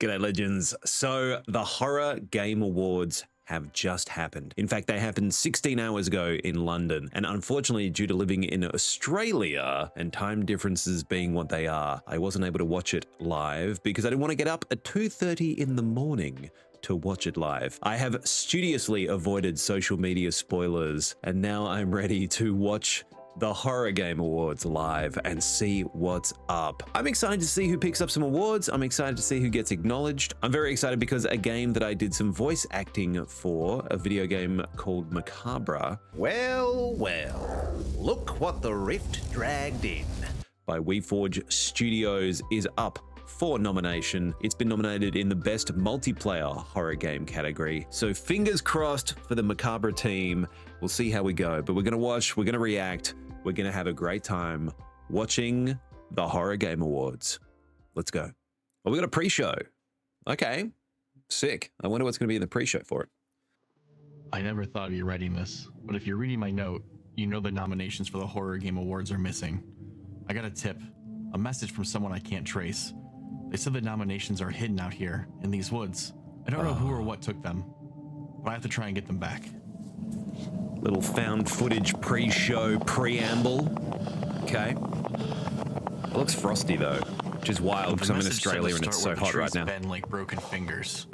G'day legends. So the Horror Game Awards have just happened. In fact, they happened 16 hours ago in London. And unfortunately, due to living in Australia and time differences being what they are, I wasn't able to watch it live because I didn't want to get up at 2:30 in the morning to watch it live. I have studiously avoided social media spoilers, and now I'm ready to watch the Horror Game Awards live and see what's up. I'm excited to see who picks up some awards. I'm excited to see who gets acknowledged. I'm very excited because a game that I did some voice acting for, a video game called Macabre. Well, look what the Rift dragged in. By WeForge Studios is up for nomination. It's been nominated in the best multiplayer horror game category. So fingers crossed for the Macabre team. We'll see how we go, but we're gonna watch, we're gonna react, we're gonna have a great time watching the Horror Game Awards. Let's go. Oh, we got a pre-show. Okay, sick. I wonder what's gonna be in the pre-show for it. I never thought of you writing this, but if you're reading my note, you know the nominations for the Horror Game Awards are missing. I got a tip, a message from someone I can't trace. They said the nominations are hidden out here in these woods. I don't know who or what took them, but I have to try and get them back. Little found footage pre-show preamble. Okay. It looks frosty though, which is wild because I'm in Australia and it's so hot right now. Bend like broken fingers.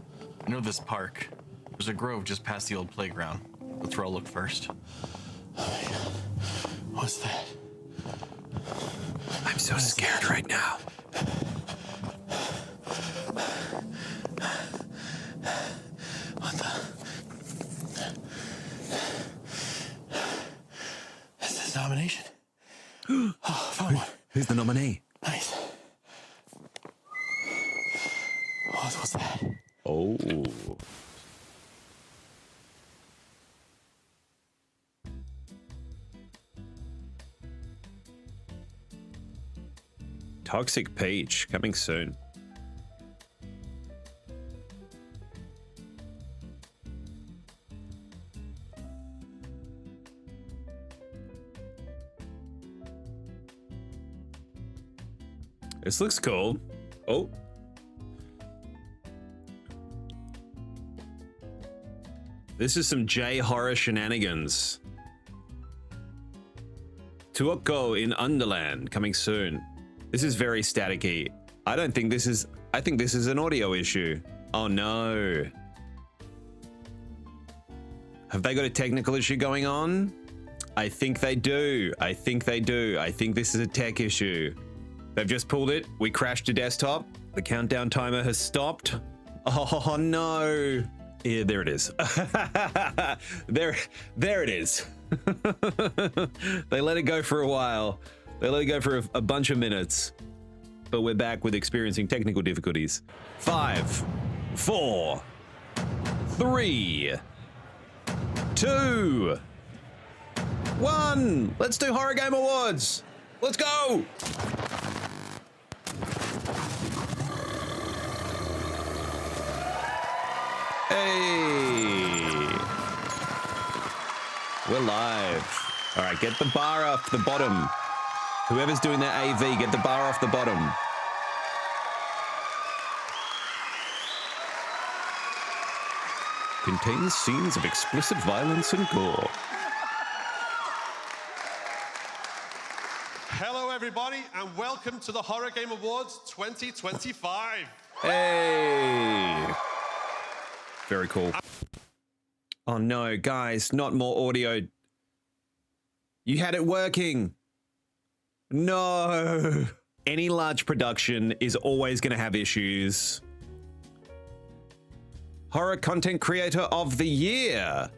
I know this park. There's a grove just past the old playground. That's where I'll look first. Oh my God. What's that? I'm so scared right now. What the? Is this nomination? Oh, found one. Who's the nominee? Nice. What's that? Oh. Toxic Peach, coming soon. This looks cool. Oh. This is some J-horror shenanigans. Tuoko in Underland, coming soon. This is very staticky. I think this is an audio issue. Oh no. Have they got a technical issue going on? I think they do. I think this is a tech issue. They've just pulled it. We crashed a desktop. The countdown timer has stopped. Oh no. Yeah, there it is. there it is. They let it go for a while. They let it go for a bunch of minutes. But we're back with experiencing technical difficulties. 5, 4, 3, 2, 1. Let's do Horror Game Awards. Let's go. Hey, we're live. All right, get the bar off the bottom. Whoever's doing that AV, get the bar off the bottom. Contains scenes of explicit violence and gore. Hello everybody and welcome to the Horror Game Awards 2025. Hey. Very cool. Oh no, guys, not more audio. You had it working. No. Any large production is always going to have issues. Horror Content Creator of the Year.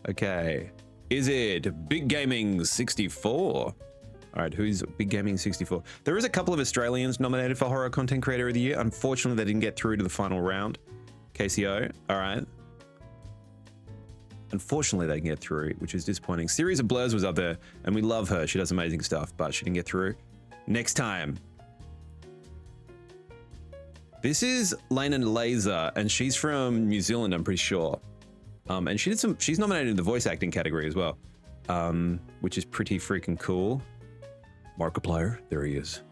Okay. Is it Big Gaming 64? All right, who's Big Gaming 64? There is a couple of Australians nominated for Horror Content Creator of the Year. Unfortunately, they didn't get through to the final round. KCO, all right. Unfortunately, they can get through, which is disappointing. Series of Blurs was up there, and we love her. She does amazing stuff, but she didn't get through. Next time. This is Lena Laser, and she's from New Zealand, I'm pretty sure. And she's nominated in the voice acting category as well, which is pretty freaking cool. Markiplier, there he is.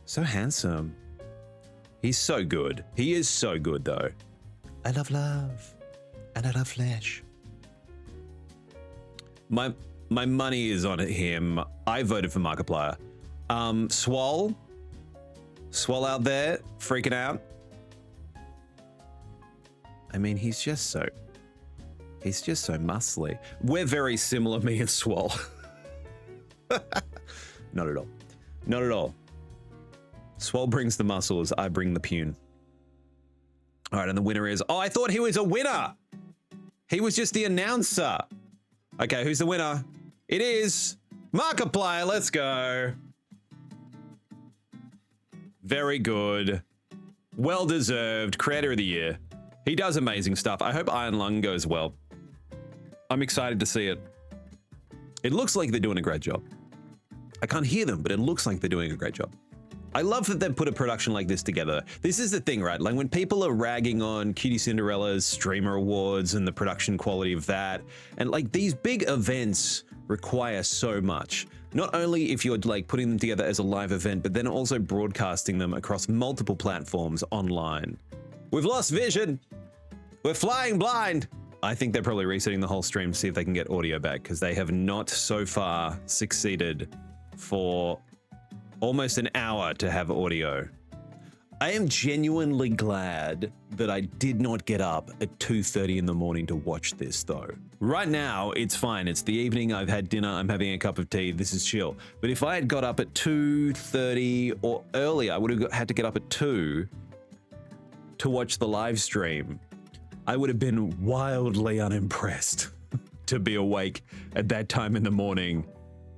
So handsome. He's so good. He is so good, though. I love love. And I love flesh. My money is on him. I voted for Markiplier. Swole out there, freaking out. I mean, he's just so muscly. We're very similar, me and Swole. Not at all. Not at all. Swole brings the muscles, I bring the pune. All right, and the winner is, oh, I thought he was a winner. He was just the announcer. Okay, who's the winner? It is Markiplier, let's go. Very good. Well deserved, creator of the year. He does amazing stuff. I hope Iron Lung goes well. I'm excited to see it. It looks like they're doing a great job. I can't hear them, but it looks like they're doing a great job. I love that they've put a production like this together. This is the thing, right? Like when people are ragging on Cutie Cinderella's streamer awards and the production quality of that, and like these big events require so much. Not only if you're like putting them together as a live event, but then also broadcasting them across multiple platforms online. We've lost vision. We're flying blind. I think they're probably resetting the whole stream to see if they can get audio back, because they have not so far succeeded for almost an hour to have audio. I am genuinely glad that I did not get up at 2:30 in the morning to watch this though. Right now, it's fine. It's the evening, I've had dinner, I'm having a cup of tea, this is chill. But if I had got up at 2:30 or earlier, I would have had to get up at 2 to watch the live stream. I would have been wildly unimpressed to be awake at that time in the morning,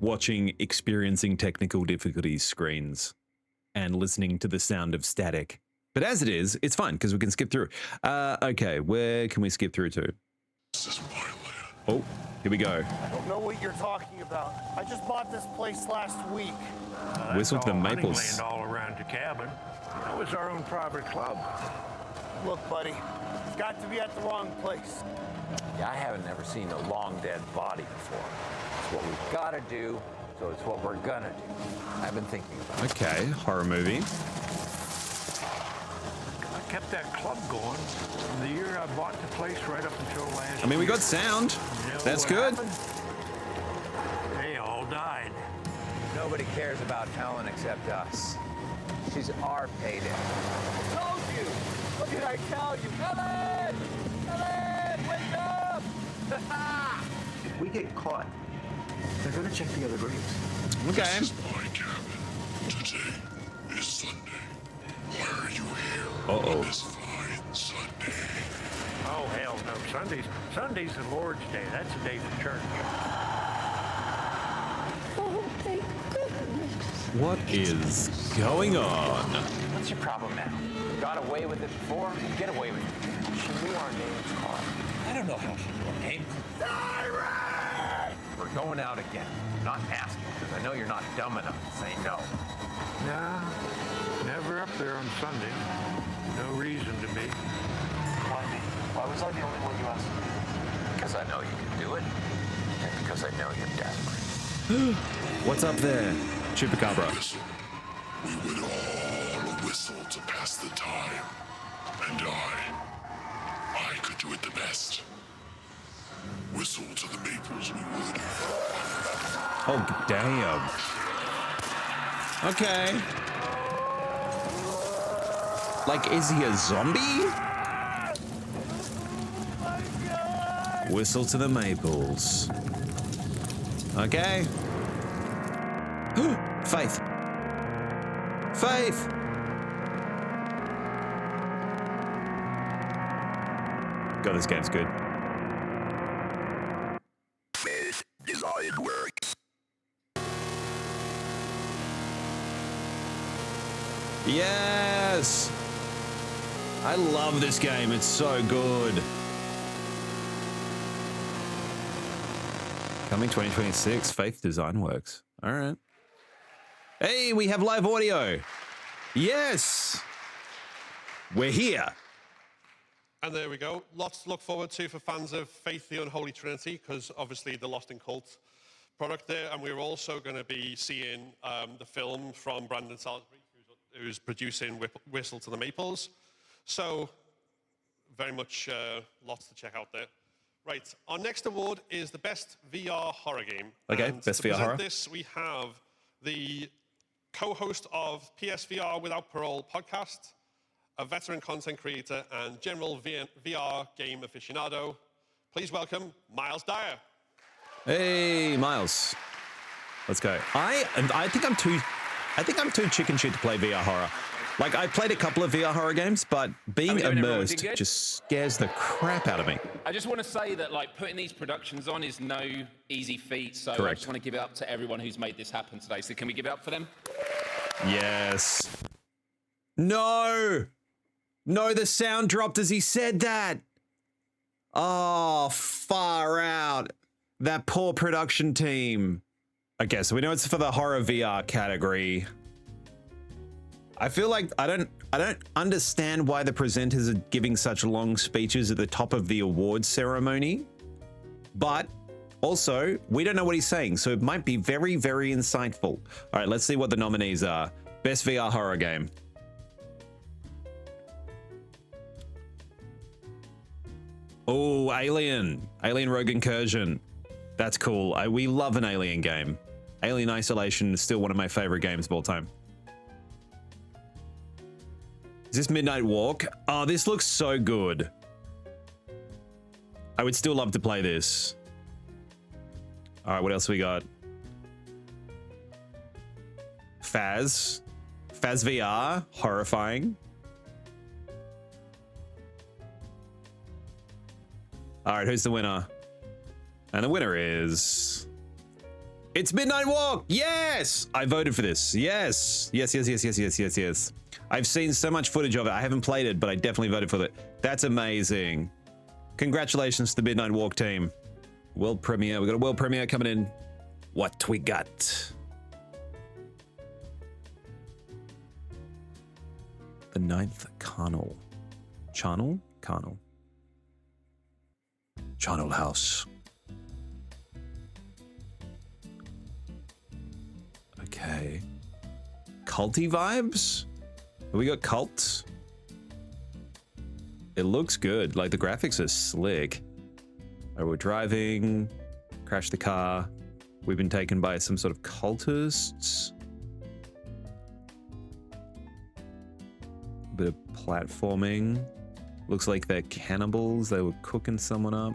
watching experiencing technical difficulties screens and listening to the sound of static. But as it is, it's fine because we can skip through. Okay, where can we skip through to? This is my land. Oh, here we go. I don't know what you're talking about. I just bought this place last week. Whistle to the Hunting maples. land all around the cabin. That was our own private club. Look, buddy, you've got to be at the wrong place. Yeah, I haven't ever seen a long dead body before. It's what we've got to do, so it's what we're gonna do. I've been thinking about it. Okay, horror movie. I kept that club going from the year I bought the place right up until last I mean, we year. got sound. You know That's what good. happened? They all died. Nobody cares about Helen except us. She's our payday. Told you! What did I tell you? Helen! Helen! Wake up! If we get caught, they're gonna check the other graves. Okay. This is my cabin. Today is Sunday. Why are you here Uh-oh. on this fine Sunday? Oh, hell no. Sunday's the Lord's Day. That's a day for church. What is going on? What's your problem now? Got away with it before? Get away with it. She knew our names, Carl. I don't know how she knew our names. Siren! We're going out again. I'm not asking, because I know you're not dumb enough to say no. Nah, never up there on Sunday. No reason to be. Why me? Why was I the only one you asked? Because I know you can do it, and because I know you're desperate. What's up there? Chupacabra. Whistle. We would all whistle to pass the time. And I could do it the best. Whistle to the maples we would. Oh, damn. Okay. Like, is he a zombie? Whistle to the maples. Okay. Faith. Faith. God, this game's good. Desired work. Yes! I love this game. It's so good. Coming 2026, Faith Design Works. All right. Hey, we have live audio. Yes! We're here. And there we go. Lots to look forward to for fans of Faith, the Unholy Trinity, because obviously the Lost in Cult product there. And we're also going to be seeing the film from Brandon Salisbury, who's producing Whistle to the Maples. So very much lots to check out there. Right, our next award is the best VR horror game. Okay, and best to VR present horror. this, we have the co-host of PSVR Without Parole podcast, a veteran content creator and general VR game aficionado. Please welcome Miles Dyer. Hey, Miles. Let's go. I think I'm too chicken shit to play VR horror. Like, I played a couple of VR horror games, but being immersed just scares the crap out of me. I just want to say that, like, putting these productions on is no easy feat, so Correct. I just want to give it up to everyone who's made this happen today. So can we give it up for them? Yes. No! No, the sound dropped as he said that. Oh, far out. That poor production team. Okay, so we know it's for the horror VR category. I feel like I don't understand why the presenters are giving such long speeches at the top of the awards ceremony. But also, we don't know what he's saying, so it might be very, very insightful. All right, let's see what the nominees are. Best VR horror game. Oh, Alien Rogue Incursion. That's cool. We love an Alien game. Alien Isolation is still one of my favorite games of all time. Is this Midnight Walk? Oh, this looks so good. I would still love to play this. All right, what else we got? Phaz VR, horrifying. All right, who's the winner? And the winner is... It's Midnight Walk! Yes! I voted for this. Yes. Yes. I've seen so much footage of it. I haven't played it, but I definitely voted for it. That's amazing. Congratulations to the Midnight Walk team. World premiere. We got a world premiere coming in. What we got? The Ninth Carnal. Charnel House. Okay. Culty vibes? Have we got cults? It looks good. Like, the graphics are slick. All right, we're driving. Crash the car. We've been taken by some sort of cultists. Bit of platforming. Looks like they're cannibals. They were cooking someone up.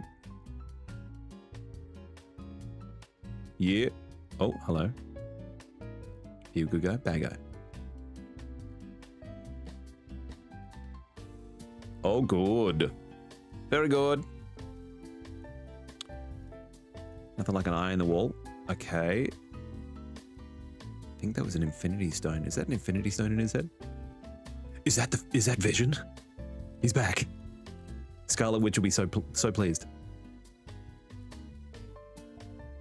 Yeah. Oh, hello. You good guy? Bad guy. Oh, good. Very good. Nothing like an eye in the wall. Okay. I think that was an infinity stone. Is that an infinity stone in his head? Is that Vision? He's back. Scarlet Witch will be so pleased.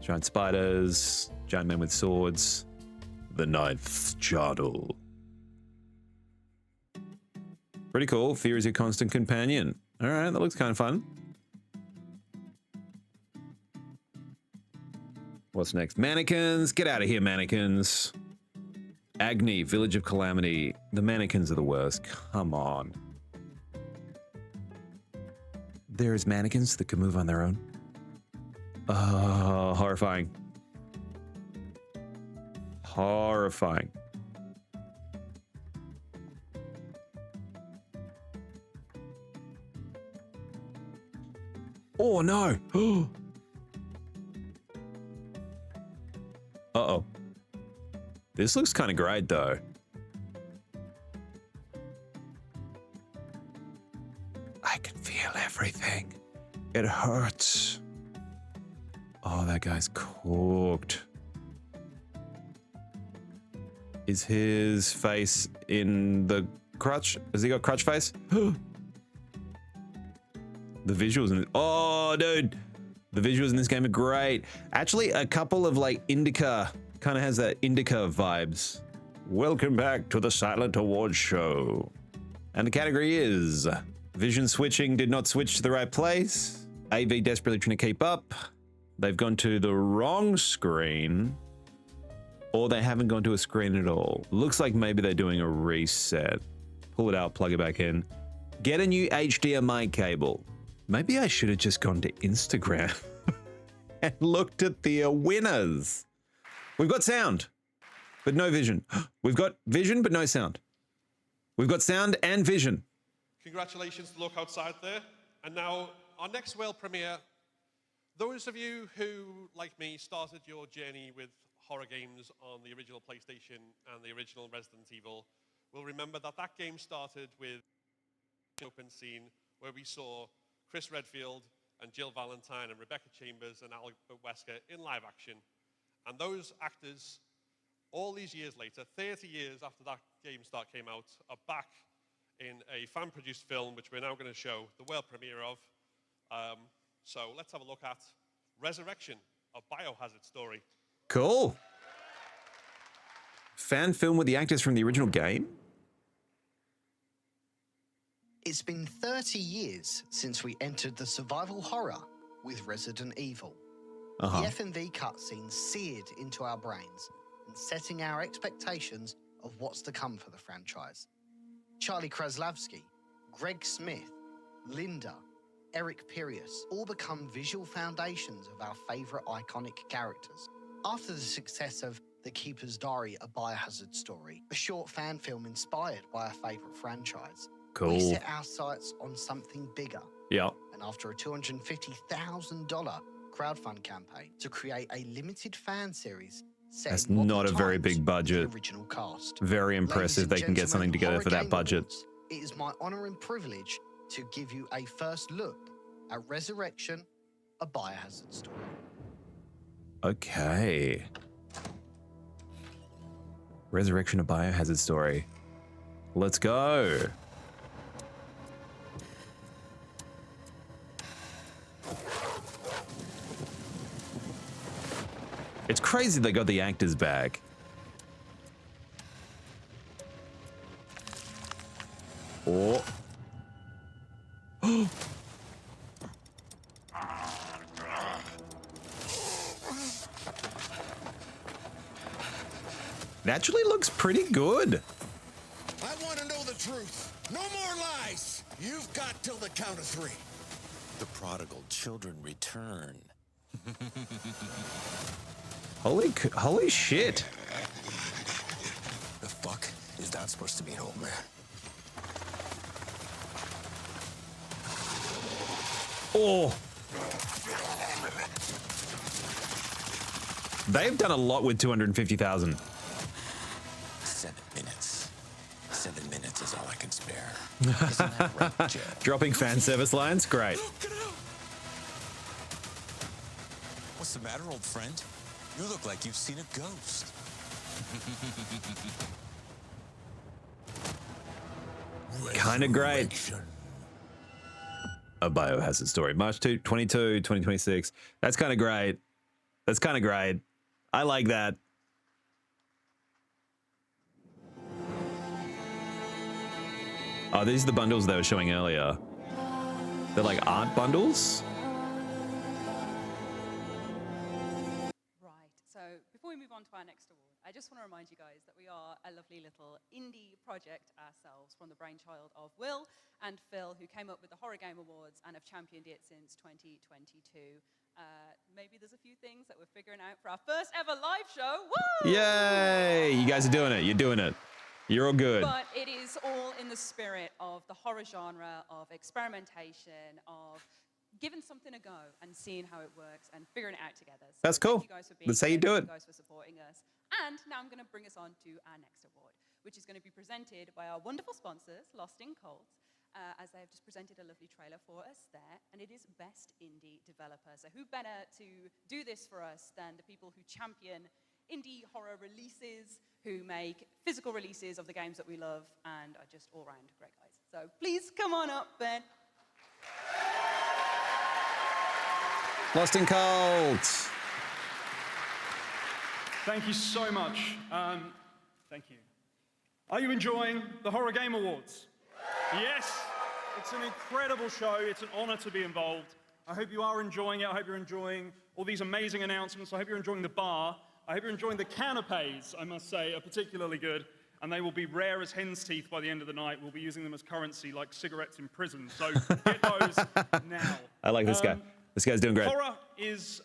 Giant spiders, giant men with swords. The Ninth Charnel. Pretty cool. Fear is your constant companion. All right, that looks kind of fun. What's next? Mannequins. Get out of here, mannequins. Agni, Village of Calamity. The mannequins are the worst. Come on. There's mannequins that can move on their own. Oh, horrifying. Horrifying. Oh, no. Uh-oh. This looks kind of great, though. I can feel everything. It hurts. Oh, that guy's cooked. Is his face in the crutch? Has he got crutch face? The visuals in it. Oh, dude. The visuals in this game are great. Actually, a couple of like Indica, kind of has that Indica vibes. Welcome back to the Silent Awards show. And the category is vision switching did not switch to the right place. AV desperately trying to keep up. They've gone to the wrong screen. Or they haven't gone to a screen at all. Looks like maybe they're doing a reset. Pull it out, plug it back in. Get a new HDMI cable. Maybe I should have just gone to Instagram and looked at the winners. We've got sound, but no vision. We've got vision, but no sound. We've got sound and vision. Congratulations to Look Outside there. And now, our next world premiere. Those of you who, like me, started your journey with horror games on the original PlayStation and the original Resident Evil will remember that that game started with an open scene where we saw Chris Redfield and Jill Valentine and Rebecca Chambers and Albert Wesker in live action. And those actors, all these years later, 30 years after that game came out, are back in a fan-produced film, which we're now going to show the world premiere of. So let's have a look at Resurrection, a Biohazard story. Cool. Fan film with the actors from the original game? It's been 30 years since we entered the survival horror with Resident Evil. The FMV cutscene seared into our brains and setting our expectations of what's to come for the franchise. Charlie Kraslavsky, Greg Smith, Linda, Eric Pirius all become visual foundations of our favourite iconic characters. After the success of The Keeper's Diary, a Biohazard story, a short fan film inspired by our favourite franchise, we set our sights on something bigger. Yeah. And after a $250,000 crowdfund campaign to create a limited fan series set That's in modern not a very times big with budget. the original cast. Very impressive they can get something together for that budget. It is my honour and privilege to give you a first look at Resurrection, a Biohazard story. Okay. Resurrection, a Biohazard story. Let's go. It's crazy they got the actors back. Oh. It actually looks pretty good. I want to know the truth. No more lies. You've got till the count of 3. The prodigal children return. Holy shit. The fuck is that supposed to mean, old man? Oh. They've done a lot with 250,000. 7 minutes. 7 minutes is all I can spare. Isn't that right, Joe? Dropping fan service lines? Great. What's the matter, old friend? You look like you've seen a ghost. Kind of great. A Biohazard story. March 22, 2026. That's kind of great. That's kind of great. I like that. Oh, these are the bundles they were showing earlier. They're like art bundles? Right, so before we move on to our next award, I just want to remind you guys that we are a lovely little indie project ourselves from the brainchild of Will and Phil, who came up with the Horror Game Awards and have championed it since 2022. Maybe there's a few things that we're figuring out for our first ever live show. Woo! Yay! You guys are doing it. You're doing it. You're all good. But it is all in the spirit of the horror genre, of experimentation, of giving something a go and seeing how it works and figuring it out together. So that's cool. Thank you guys for being That's how you do it. Thank you guys for supporting us. And now I'm going to bring us on to our next award, which is going to be presented by our wonderful sponsors, Lost in Cult, as they have just presented a lovely trailer for us there, and it is Best Indie Developer. So who better to do this for us than the people who champion indie horror releases, who make physical releases of the games that we love, and are just all-round great guys. So please come on up, Ben. Lost in Cult. Thank you so much. Thank you. Are you enjoying the Horror Game Awards? Yes, it's an incredible show. It's an honor to be involved. I hope you are enjoying it. I hope you're enjoying all these amazing announcements. I hope you're enjoying the bar. I hope you're enjoying the canapes, I must say, are particularly good. And they will be rare as hen's teeth by the end of the night. We'll be using them as currency like cigarettes in prison. So get those now. I like this guy. This guy's doing great. Horror is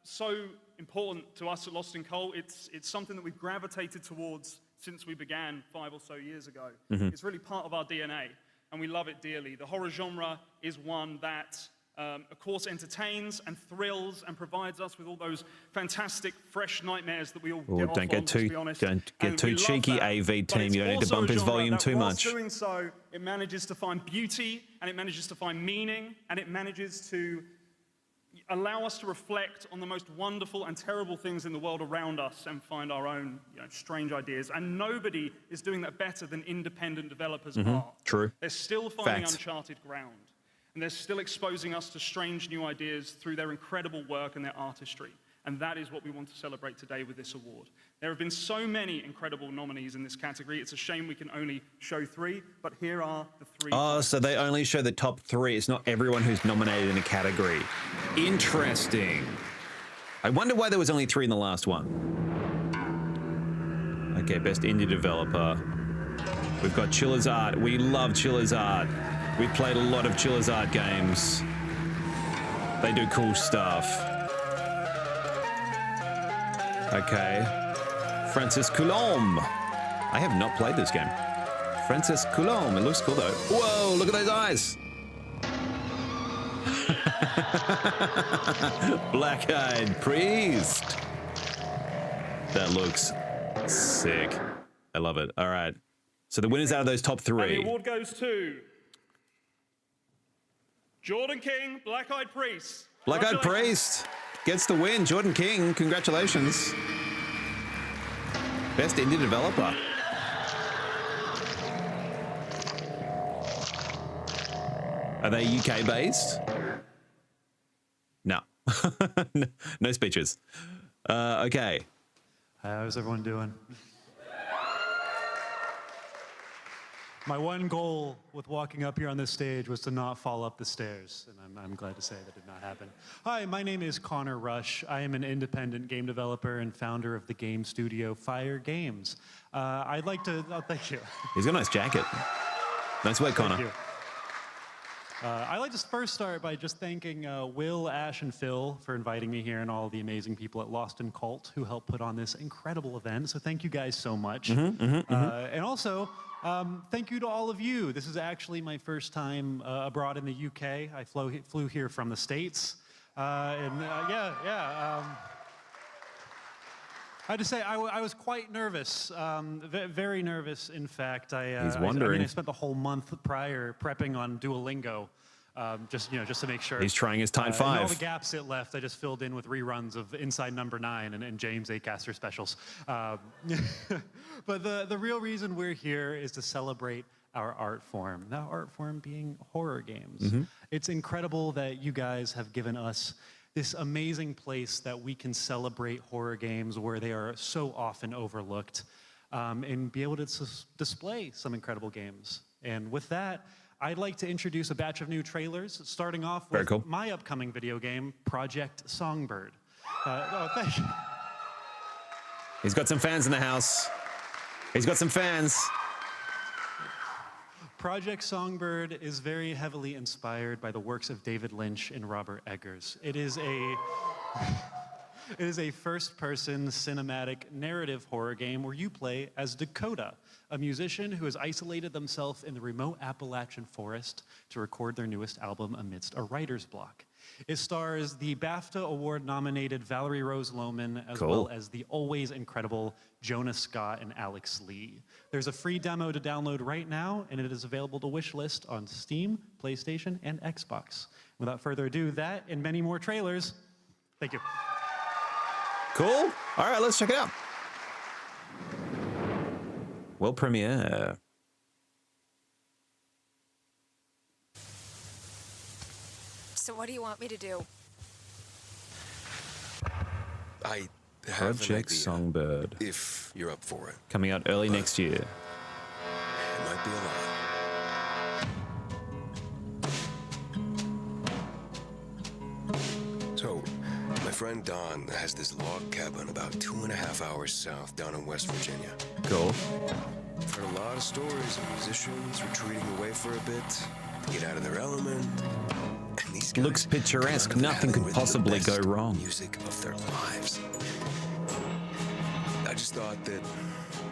so important to us at Lost in Coal. It's something that we've gravitated towards since we began 5 or so years ago. It's really part of our DNA, and we love it dearly. The horror genre is one that, of course, entertains and thrills and provides us with all those fantastic, fresh nightmares that we all get off on, let's be honest. Don't get too cheeky, that. AV team. You don't need to bump his volume too much. Doing so, it manages to find beauty, and it manages to find meaning, and it manages to allow us to reflect on the most wonderful and terrible things in the world around us and find our own strange ideas. And nobody is doing that better than independent developers are. True. They're still finding uncharted ground. And they're still exposing us to strange new ideas through their incredible work and their artistry. And that is what we want to celebrate today with this award. There have been so many incredible nominees in this category. It's a shame we can only show 3, but here are the 3. Oh, so they only show the top 3. It's not everyone who's nominated in a category. Interesting. I wonder why there was only 3 in the last one. Okay, best indie developer. We've got Chiller's Art. We love Chiller's Art. We've played a lot of Chiller's Art games. They do cool stuff. Okay. Francis Coulomb. I have not played this game. Francis Coulomb. It looks cool though. Whoa, look at those eyes. Black-eyed priest. That looks sick. I love it. All right. So the winners out of those top 3. And the award goes to Jordan King, Black-eyed priest. Black-eyed priest gets the win. Jordan King, congratulations. Best indie developer. Are they UK based? No. No speeches. Okay. How's everyone doing? My one goal with walking up here on this stage was to not fall up the stairs, and I'm glad to say that did not happen. Hi, my name is Connor Rush. I am an independent game developer and founder of the game studio Fire Games. I'd like to, thank you. He's got a nice jacket. Nice work, Connor. Thank you. I'd like to first start by just thanking Will, Ash, and Phil for inviting me here and all the amazing people at Lost in Cult who helped put on this incredible event. So thank you guys so much. And also, thank you to all of you. This is actually my first time abroad in the UK. I flew here from the States. I have to say, I was quite nervous, very nervous, in fact. He's wondering. I spent the whole month prior prepping on Duolingo, just to make sure. He's trying his Time 5. And all the gaps it left, I just filled in with reruns of Inside Number 9 and James Acaster specials. But the real reason we're here is to celebrate our art form, that art form being horror games. It's incredible that you guys have given us this amazing place that we can celebrate horror games where they are so often overlooked, and be able to display some incredible games. And with that, I'd like to introduce a batch of new trailers, starting off with my upcoming video game, Project Songbird. Thank you. He's got some fans in the house. He's got some fans. Project Songbird is very heavily inspired by the works of David Lynch and Robert Eggers. It is a first-person cinematic narrative horror game where you play as Dakota, a musician who has isolated themselves in the remote Appalachian forest to record their newest album amidst a writer's block. It stars the BAFTA Award-nominated Valerie Rose Lohman, as well as the always incredible Jonah Scott and Alex Lee. There's a free demo to download right now, and it is available to wishlist on Steam, PlayStation, and Xbox. Without further ado, that and many more trailers. Thank you. Cool. All right, let's check it out. World premiere. So what do you want me to do? I have Project Songbird. If you're up for it. Coming out early next year. It might be a lot. So, my friend Don has this log cabin about 2.5 hours south down in West Virginia. Cool. I've heard a lot of stories of musicians retreating away for a bit to get out of their element. And these guys looks picturesque. Nothing could possibly go wrong. Music of their lives. I just thought that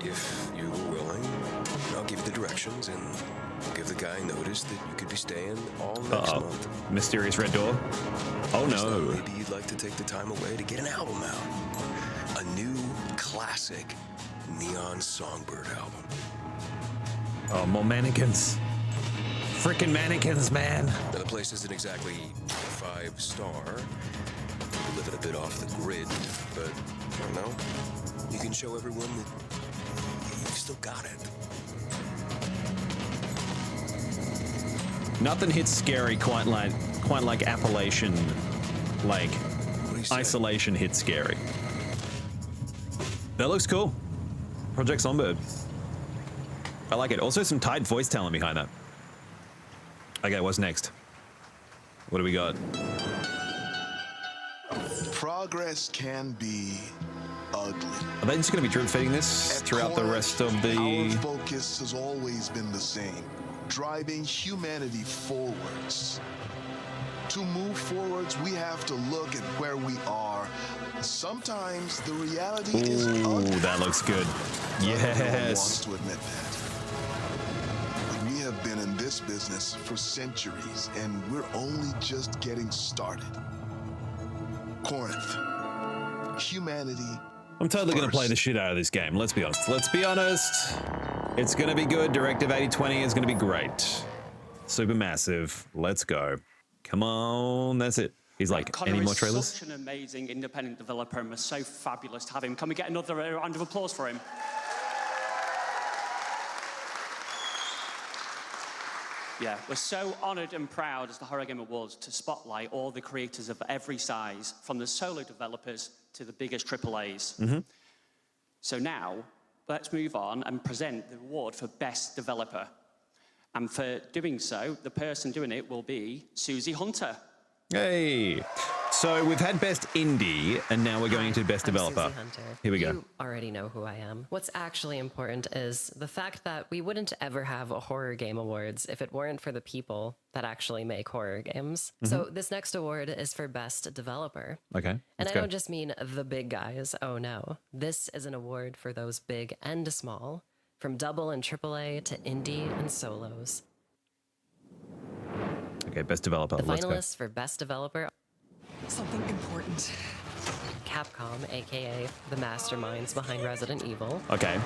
if you were willing, I'll give you the directions and give the guy notice that you could be staying all next month. Mysterious red door. Oh no. Maybe you'd like to take the time away to get an album out. A new classic Neon Songbird album. Oh, more mannequins. Freaking mannequins, man. Now, the place isn't exactly 5-star. We live it a bit off the grid, but I don't know. You can show everyone that you've still got it. Nothing hits scary quite like Appalachian, like isolation hits scary. That looks cool. Project Songbird. I like it. Also some tight voice talent behind that. Okay, what's next? What do we got? Progress can be ugly. Are they just going to be drip feeding this throughout the rest of the... Our focus has always been the same. Driving humanity forwards. To move forwards, we have to look at where we are. Sometimes the reality is ugly. That looks good. Yes. Everyone wants to admit that. We have been in this business for centuries, and we're only just getting started. Corinth. Humanity. I'm totally going to play the shit out of this game. Let's be honest. Let's be honest. It's going to be good. Directive 8020 is going to be great. Super massive. Let's go. Come on. That's it. He's like, Connor any more is trailers? such an amazing independent developer, and we're so fabulous to have him. Can we get another round of applause for him? Yeah, we're so honored and proud as the Horror Game Awards to spotlight all the creators of every size, from the solo developers to the biggest AAAs. Mm-hmm. So now, let's move on and present the award for Best Developer. And for doing so, the person doing it will be Susie Hunter. Hey. So we've had Best Indie, and now we're going into Best Developer. Susie Hunter. Here we go. You already know who I am. What's actually important is the fact that we wouldn't ever have a Horror Game Awards if it weren't for the people that actually make horror games. So this next award is for Best Developer. Okay. And I don't just mean the big guys. Oh no. This is an award for those big and small, from double and AAA to indie and solos. Okay, Best Developer. The Let's go. finalists for Best Developer. Something important. Capcom, aka the masterminds behind Resident Evil. Okay.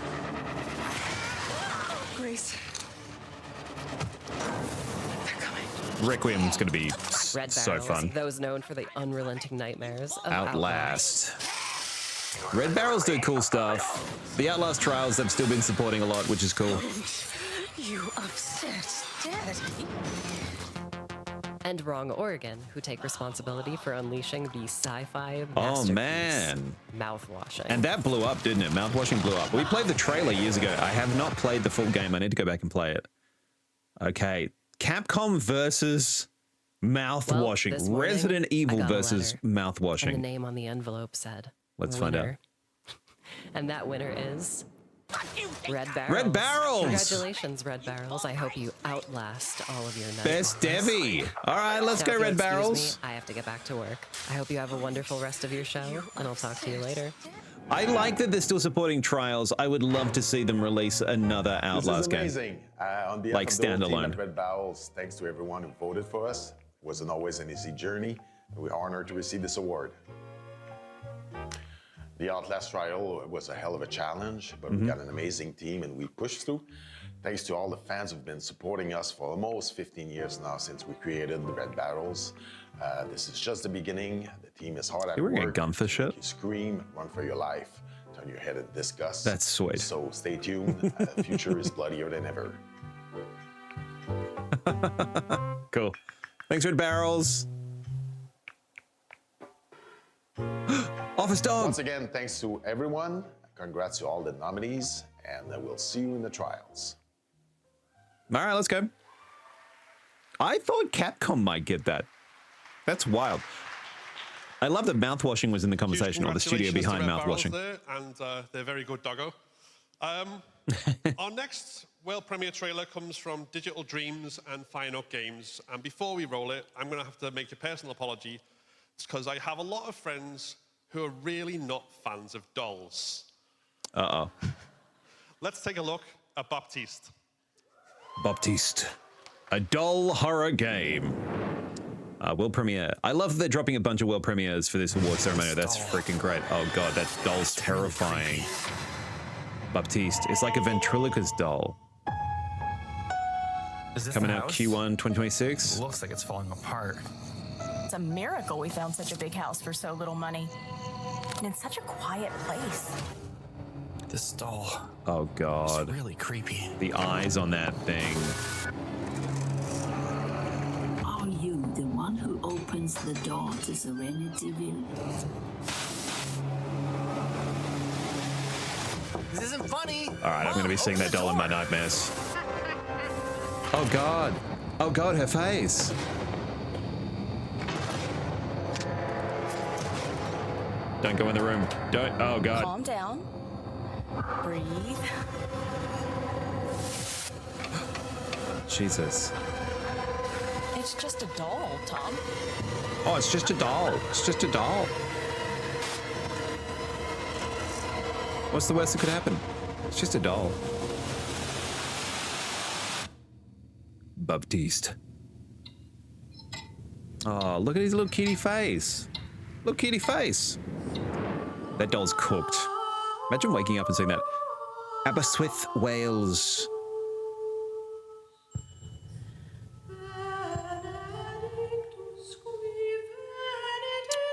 Grace. Requiem's going to be Red so Barrels, fun. those known for the unrelenting nightmares of Outlast. Red Barrels do cool stuff. The Outlast trials have still been supporting a lot, which is cool. You upset Daddy. And Wrong Oregon, who take responsibility for unleashing the sci-fi Oh masterpiece, man. Mouthwashing. And that blew up, didn't it? Mouthwashing blew up. We played the trailer years ago. I have not played the full game. I need to go back and play it. Okay. Capcom versus Mouthwashing. Well, this morning, Resident I Evil got a versus letter, Mouthwashing. And the name on the envelope said, Let's find out. winner. And that winner is Red Barrels. Red Barrels! Congratulations, Red Barrels. I hope you outlast all of your nightmares. Best Debbie. All right, let's Now, go, if you'll Red excuse Barrels. Me, I have to get back to work. I hope you have a wonderful rest of your show, and I'll talk to you later. I like that they're still supporting trials. I would love to see them release another Outlast game. This is amazing. On behalf Like of the whole team standalone. at Red Barrels, thanks to everyone who voted for us. It wasn't always an easy journey. We're honored to receive this award. The Outlast trial was a hell of a challenge, but we got an amazing team and we pushed through. Thanks to all the fans who've been supporting us for almost 15 years now since we created the Red Barrels. This is just the beginning. The team is hard at You're wearing a work. Gunfa shirt? You scream, run for your life, turn your head in disgust. That's sweet. So stay tuned. The future is bloodier than ever. Cool. Thanks, Red Barrels. Office Dog. Once again, thanks to everyone. Congrats to all the nominees, and we'll see you in the trials. All right, let's go. I thought Capcom might get that. That's wild. I love that mouthwashing was in the conversation, or the studio behind mouthwashing. There, and they're very good, doggo. Our next world premiere trailer comes from Digital Dreams and Fine Oak Games. And before we roll it, I'm going to have to make a personal apology. It's because I have a lot of friends who are really not fans of dolls. Uh-oh. Let's take a look at Baptiste. Baptiste. A doll horror game. World premiere. I love that they're dropping a bunch of world premieres for this award ceremony. That's freaking great. Oh god, that doll's terrifying. Baptiste. It's like a ventriloquist doll. Coming out Q1 2026. Looks like it's falling apart. It's a miracle we found such a big house for so little money. And in such a quiet place. This doll. Oh god. It's really creepy. The eyes on that thing. Are you the one who opens the door to Serenity Village? This isn't funny. All right, I'm going to be seeing that doll in my nightmares. Oh god. Oh god, her face. Don't go in the room. Don't. Oh god. Calm down. Breathe. Jesus. It's just a doll, Tom. Oh, it's just a doll. It's just a doll. What's the worst that could happen? It's just a doll. Baptiste. Oh, look at his little kitty face. Little kitty face. That doll's cooked. Imagine waking up and seeing that. Aberystwyth, Wales.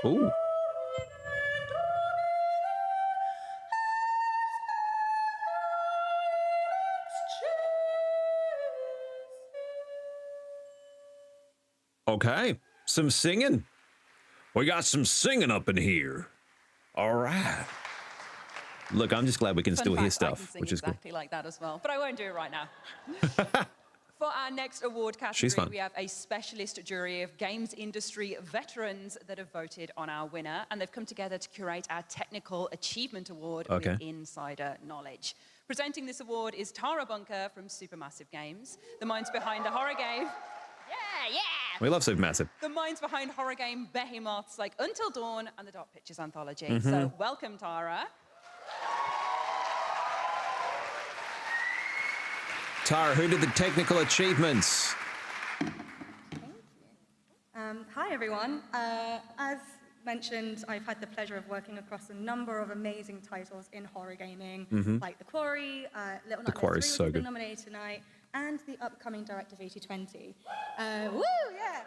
Ooh. Okay, some singing. We got some singing up in here. All right. Look, I'm just glad we can still hear stuff, which is exactly like that as well, but I won't do it right now. For our next award category, we have a specialist jury of games industry veterans that have voted on our winner, and they've come together to curate our Technical Achievement Award with insider knowledge. Presenting this award is Tara Bunker from Supermassive Games, the minds behind the horror game. Yeah! We love Supermassive. The minds behind horror game behemoths like Until Dawn and the Dark Pictures Anthology. So welcome, Tara. Tara, who did the technical achievements? Hi, everyone. As mentioned, I've had the pleasure of working across a number of amazing titles in horror gaming, like The Quarry, Little Nightmares 3, which has been nominated tonight, and the upcoming Directive 8020. Woo, yeah!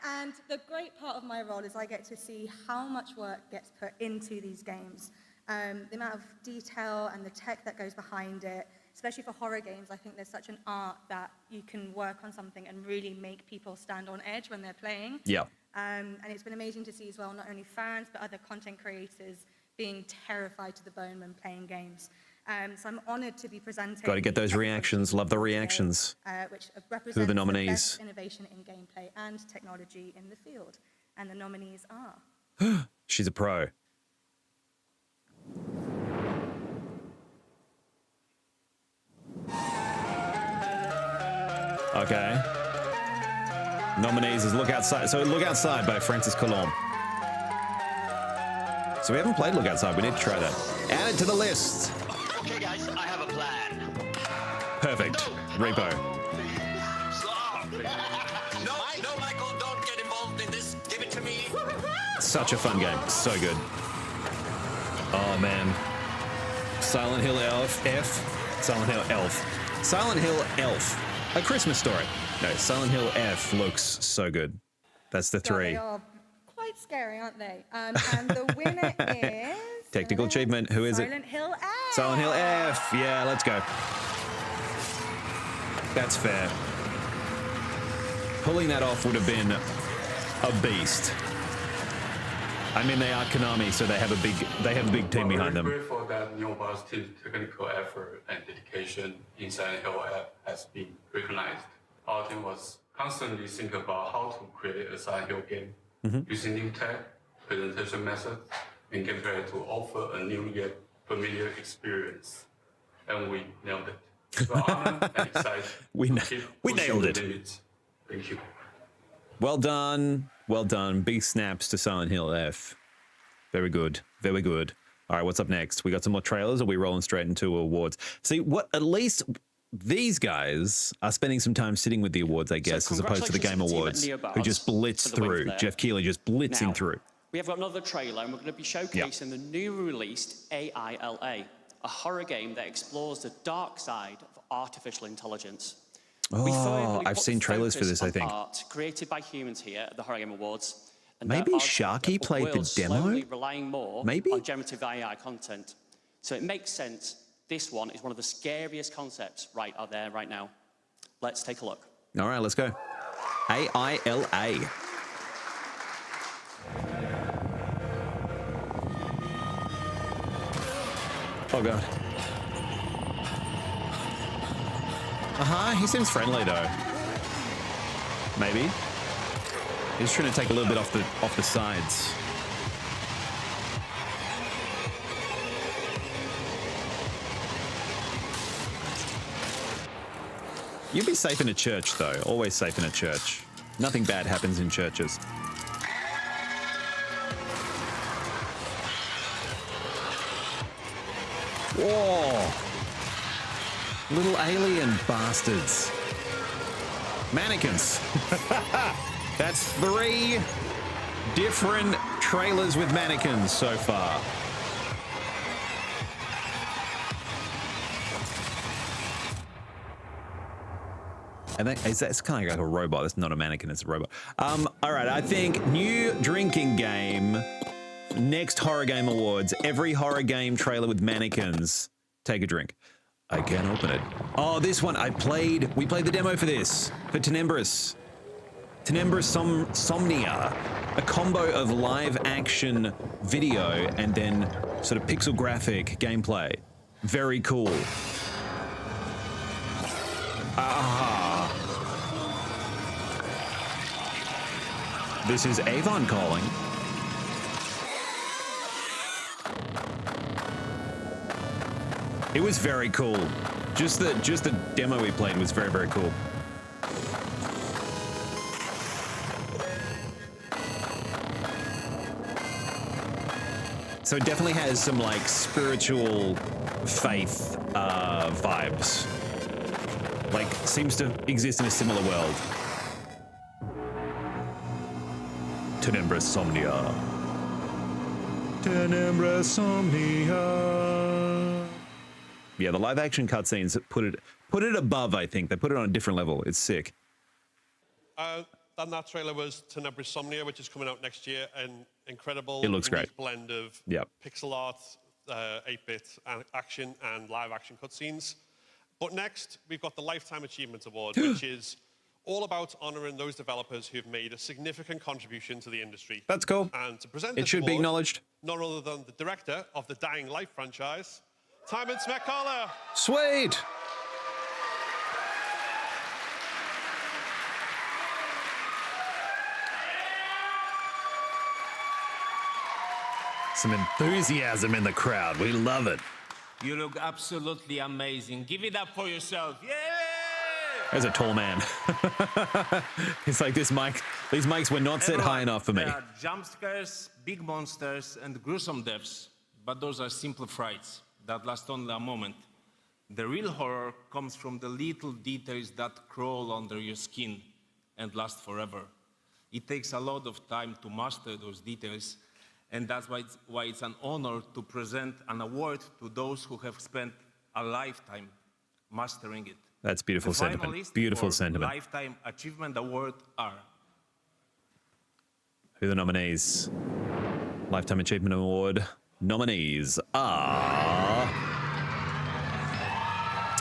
And the great part of my role is I get to see how much work gets put into these games. The amount of detail and the tech that goes behind it, especially for horror games. I think there's such an art that you can work on something and really make people stand on edge when they're playing. Yeah. And it's been amazing to see as well, not only fans, but other content creators being terrified to the bone when playing games. So I'm honored to be presenting. Got to get those reactions. Love the reactions. Which represents Who are the the nominees? best innovation in gameplay and technology in the field. And the nominees are... She's a pro. Okay. Nominees is Look Outside. So Look Outside by Francis Colomb. So we haven't played Look Outside. We need to try that. Add it to the list. Okay, guys, I have a plan. Perfect. Repo. No, Michael, don't get involved in this. Give it to me. Such a fun game. So good. Oh, man. Silent Hill F. Silent Hill Elf. Silent Hill Elf. A Christmas Story. No, Silent Hill F looks so good. That's the three. They are quite scary, aren't they? And the winner is... Technical achievement. Who is it? Silent Hill F. Silent Hill F. Yeah, let's go. That's fair. Pulling that off would have been a beast. I mean, they are Konami, so they have a big team behind them. We're grateful that Neobar's team's technical effort and dedication in Silent Hill app has been recognized. Our team was constantly thinking about how to create a Silent Hill game using new tech, presentation methods, and gameplay to offer a new yet familiar experience. And we nailed it. We're honored and excited. We nailed it. Thank you. Well done. Well done. Big snaps to Silent Hill F. Very good. Very good. All right, what's up next? We got some more trailers, or are we rolling straight into awards? See, what at least these guys are spending some time sitting with the awards, I guess, as opposed to the Game Awards, who just blitz through. Jeff Keighley just blitzing through. We have got another trailer, and we're going to be showcasing the newly released AILA, a horror game that explores the dark side of artificial intelligence. Oh, I've seen trailers for this, I think. Art created by humans here at the Horror Game Awards. And maybe Sharky played the demo? Relying more maybe? On generative AI content. So it makes sense. This one is one of the scariest concepts right out there right now. Let's take a look. All right, let's go. AILA. Oh, God. He seems friendly, though. Maybe. He's trying to take a little bit off the sides. You'd be safe in a church, though. Always safe in a church. Nothing bad happens in churches. Whoa! Little alien bastards. Mannequins. That's 3 different trailers with mannequins so far. And it's kind of like a robot. It's not a mannequin, it's a robot. All right, I think new drinking game, next Horror Game Awards, every horror game trailer with mannequins. Take a drink. I can't open it. Oh, this one, we played the demo for this, for Tenebris. Tenebris Somnia, a combo of live action video and then sort of pixel graphic gameplay. Very cool. This is Avon calling. It was very cool. Just the demo we played was very, very cool. So it definitely has some like spiritual faith vibes. Like seems to exist in a similar world. Tenebris Somnia. Tenebris Somnia. Yeah, the live action cutscenes put it above, I think. They put it on a different level. It's sick. Then that trailer was Tenebris Somnia, which is coming out next year. An incredible it looks great. Blend of pixel art, 8-bit action, and live action cutscenes. But next, we've got the Lifetime Achievement Award, which is all about honoring those developers who've made a significant contribution to the industry. That's cool. And to present it should be acknowledged. None other than the director of the Dying Light franchise, Timon Smetkola. Sweet. Some enthusiasm in the crowd. We love it. You look absolutely amazing. Give it up for yourself. Yeah! There's a tall man. It's like these mics were not set high enough for me. There are jump scares, big monsters, and gruesome deaths, but those are simple frights that last only a moment. The real horror comes from the little details that crawl under your skin and last forever. It takes a lot of time to master those details, and that's why it's an honor to present an award to those who have spent a lifetime mastering it. That's beautiful sentiment. Beautiful sentiment. Lifetime Achievement Award are. Who are the nominees? Lifetime Achievement Award nominees are.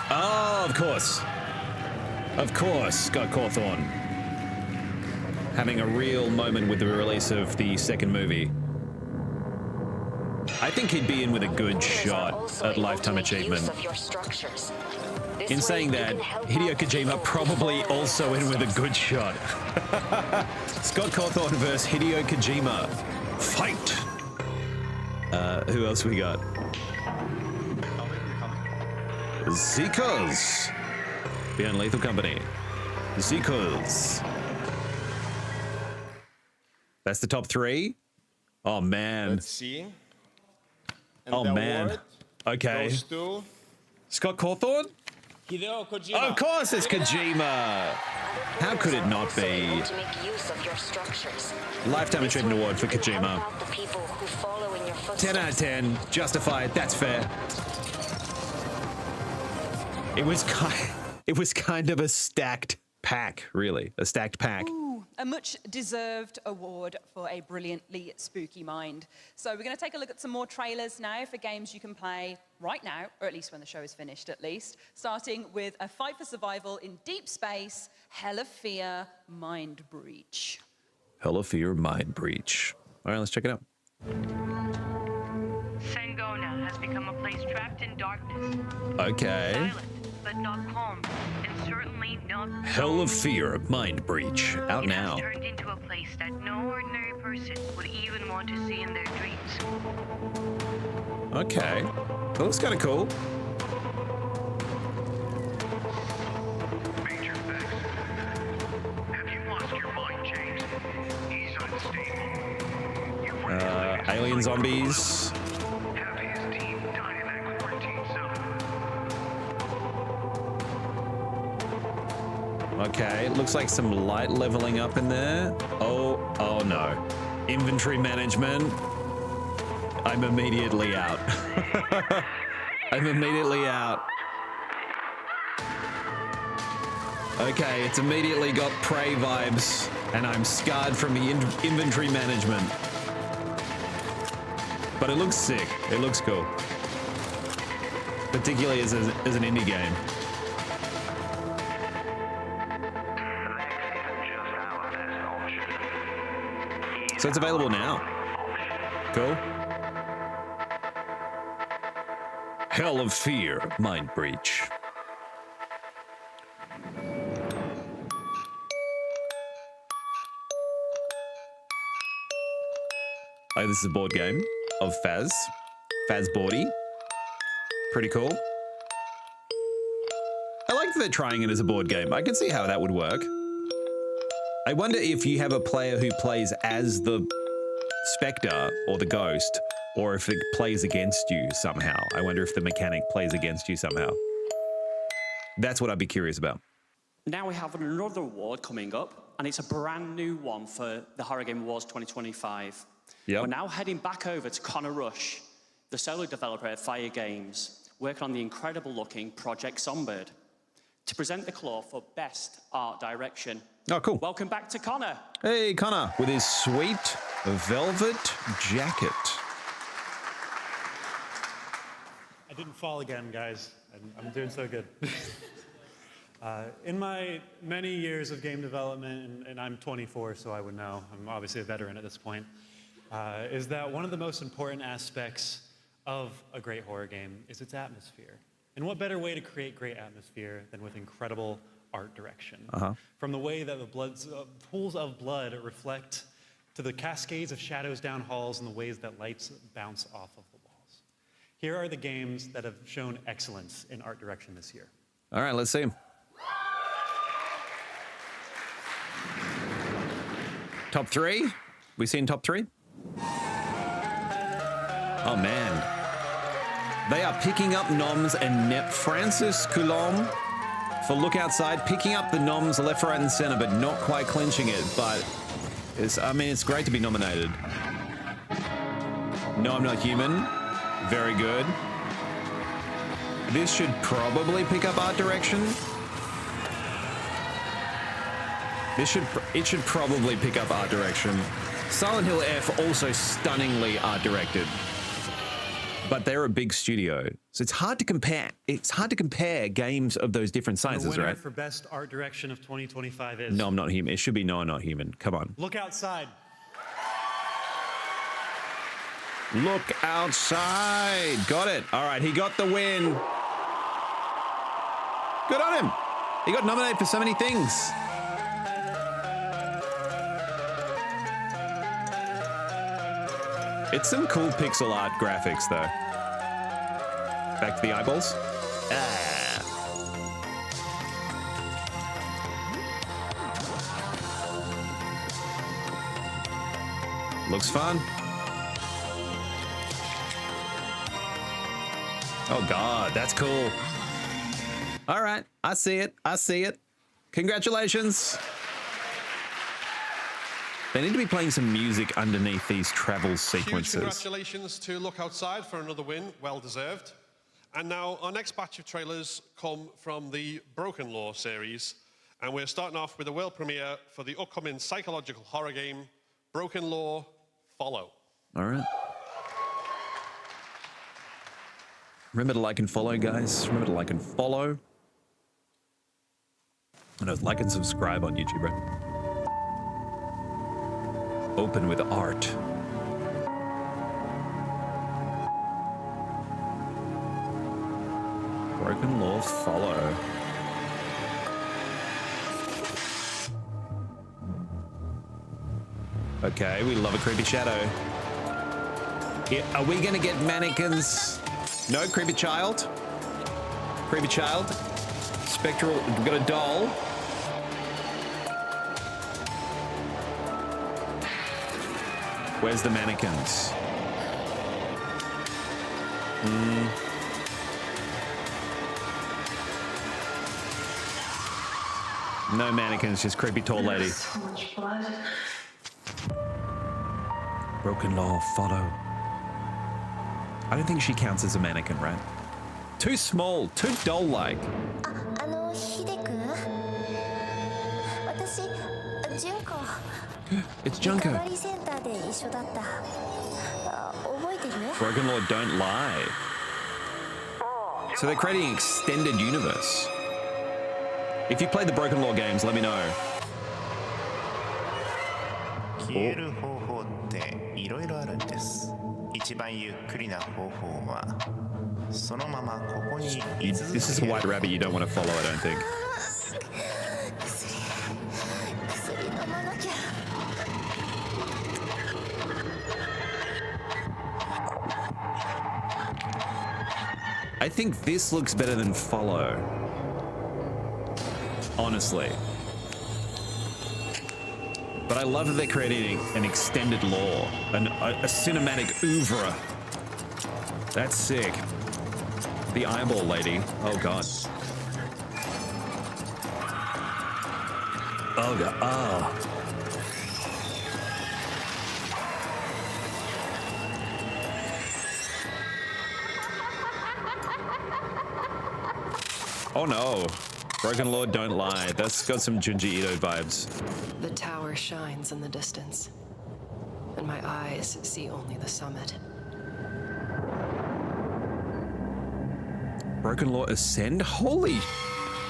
Oh, of course. Of course, Scott Cawthon. Having a real moment with the release of the second movie. I think he'd be in with a good shot at Lifetime Achievement. In saying that, Hideo Kojima probably also in with a good shot. Scott Cawthorne versus Hideo Kojima. Fight! Who else we got? Zekas. The Unlethal Company. Zekas. That's the top 3? Oh, man. Let's see. And oh, man. Okay. Goes to Scott Cawthorne? Hideo Kojima. Of course it's Kojima. How could it not be? Lifetime Achievement Award for Kojima. 10 out of 10. Justified. That's fair. It was kind of a stacked pack, really. A stacked pack. Ooh, a much-deserved award for a brilliantly spooky mind. So we're going to take a look at some more trailers now for games you can play right now, or at least when the show is finished, at least. Starting with a fight for survival in deep space, Hell of Fear, Mind Breach. Hell of Fear, Mind Breach. All right, let's check it out. Sangona has become a place trapped in darkness. Okay. Silent, but not calm, and certainly not Hell of Fear, Mind Breach. Out it now. has turned into a place that no ordinary person would even want to see in their dreams. Okay. That looks kind of cool. Major Vex, have you lost your mind, James? He's unstable. Alien zombies. Have his team die in that quarantine zone. Okay, looks like some light leveling up in there. Oh no. Inventory management. I'm immediately out. I'm immediately out. Okay, it's immediately got Prey vibes, and I'm scarred from the inventory management. But it looks sick. It looks cool. Particularly as an indie game. So it's available now. Cool. Hell of Fear, Mind Breach. Oh, this is a board game of Faz. Fazboardy. Pretty cool. I like that they're trying it as a board game. I can see how that would work. I wonder if you have a player who plays as the Spectre or the Ghost, or if it plays against you somehow. I wonder if the mechanic plays against you somehow. That's what I'd be curious about. Now we have another award coming up, and it's a brand new one for the Horror Game Awards 2025. Yep. We're now heading back over to Connor Rush, the solo developer at Fire Games, working on the incredible-looking Project Songbird, to present the claw for Best Art Direction. Oh, cool. Welcome back to Connor. Hey, Connor, with his sweet velvet jacket. I didn't fall again, guys. I'm doing so good. In my many years of game development, and I'm 24, so I would know, I'm obviously a veteran at this point, is that one of the most important aspects of a great horror game is its atmosphere. And what better way to create great atmosphere than with incredible art direction? From the way that the pools of blood reflect to the cascades of shadows down halls and the ways that lights bounce off of the walls. Here are the games that have shown excellence in art direction this year. All right, let's see them. Top 3? We seen top 3? Oh, man. They are picking up noms and Francis Coulomb for Look Outside, picking up the noms left, right, and center, but not quite clinching it. But it's great to be nominated. No, I'm Not Human. Very good. This should probably pick up art direction. It should probably pick up art direction. Silent Hill F also stunningly art directed. But they're a big studio, so it's hard to compare. It's hard to compare games of those different sizes, the winner right? for Best Art Direction of 2025 is... No, I'm Not Human. It should be No, I'm Not Human. Come on. Look Outside. Look Outside. Got it. All right, he got the win. Good on him. He got nominated for so many things. It's some cool pixel art graphics, though. Back to the eyeballs. Ah. Looks fun. Oh, God, that's cool. All right, I see it. I see it. Congratulations. They need to be playing some music underneath these travel sequences. Huge congratulations to Look Outside for another win, well deserved. And now our next batch of trailers come from the Broken Law series, and we're starting off with a world premiere for the upcoming psychological horror game, Broken Law Follow. All right. Remember to like and follow, guys. Remember to like and follow. And like and subscribe on YouTube, right? Open with art. Broken Law Follow. Okay, we love a creepy shadow. Are we gonna get mannequins? No, creepy child. Creepy child. Spectral, we've got a doll. Where's the mannequins? No mannequins, just creepy tall lady. So much blood. Broken Law Follow. I don't think she counts as a mannequin, right? Too small, too doll-like. It's Junko. Broken Law don't lie. So they're creating an extended universe. If you played the Broken Law games, let me know. 消える方法っていろいろあるんです。一番ゆっくりな方法はそのままここに居続ける。 This is a white rabbit you don't want to follow, I don't think. I think this looks better than Follow. Honestly. But I love that they're creating an extended lore, a cinematic oeuvre. That's sick. The eyeball lady. Oh, God. Oh, God. Oh. Oh, no. Broken Lord, don't lie. That's got some Junji Ito vibes. The tower shines in the distance, and my eyes see only the summit. Broken Law Ascend? Holy...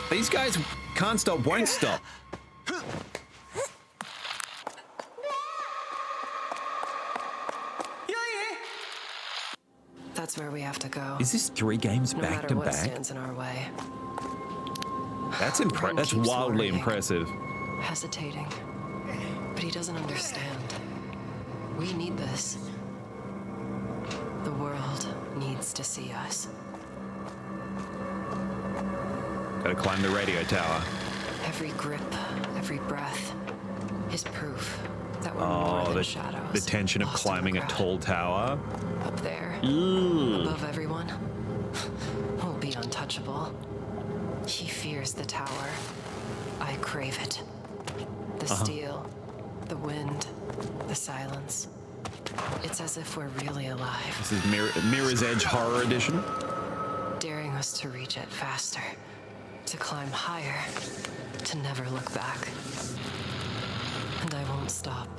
These guys can't stop, won't stop. That's where we have to go. Is this 3 games no back matter to what back? Stands in our way. That's That's wildly impressive. Hesitating, but he doesn't understand. We need this. The world needs to see us. Gotta climb the radio tower. Every grip, every breath is proof that we're more than shadows. The tension of climbing a tall tower. Up there, Ooh. above everyone, we'll be untouchable. He fears the tower. I crave it. The steel, the wind, the silence. It's as if we're really alive. This is Mirror's Edge Horror Edition. Daring us to reach it faster, to climb higher, to never look back. And I won't stop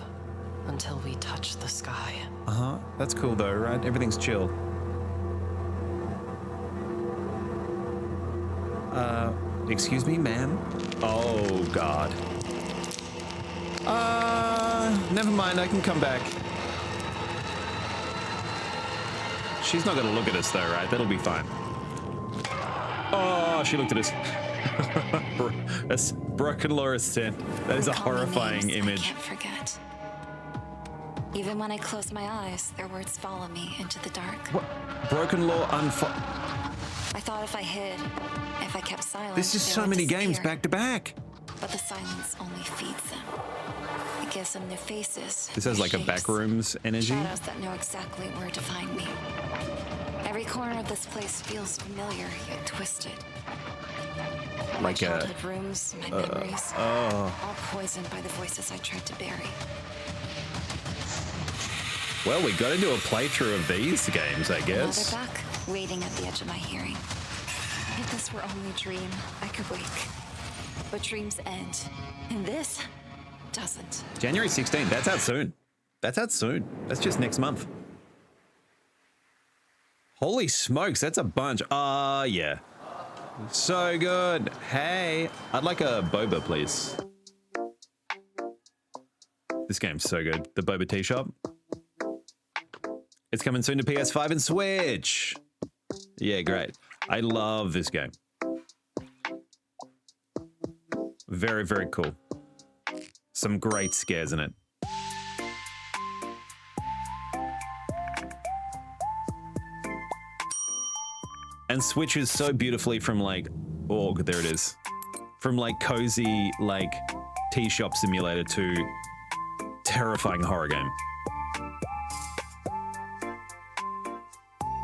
until we touch the sky. That's cool though, right? Everything's chill. Excuse me, ma'am? Oh, God. Never mind, I can come back. She's not gonna look at us though, right? That'll be fine. Oh, Oh, she looked at us. That's broken law is sin. That is a horrifying image. I can't forget. Even when I close my eyes, their words follow me into the dark. What? Broken law I thought if I hid, if I kept silent, This is they so would many games disappear. back to back. But the silence only feeds them. It gives them new faces. This has like a backrooms energy. Shadows that know exactly where to find me. Every corner of this place feels familiar yet twisted. My Like childhood rooms, my memories, oh. all poisoned by the voices I tried to bury. Well, we got to do a playthrough of these games, I Now guess. they're back, waiting at the edge of my hearing. If this were only a dream, I could wake. But dreams end, and this doesn't. January 16th. That's out soon. That's out soon. That's just next month. Holy smokes, that's a bunch. Yeah. So good. Hey, I'd like a boba, please. This game's so good. The Boba Tea Shop. It's coming soon to PS5 and Switch. Yeah, great. I love this game. Very, very cool. Some great scares in it. And switches so beautifully from like, oh, there it is. From like cozy, like tea shop simulator to terrifying horror game.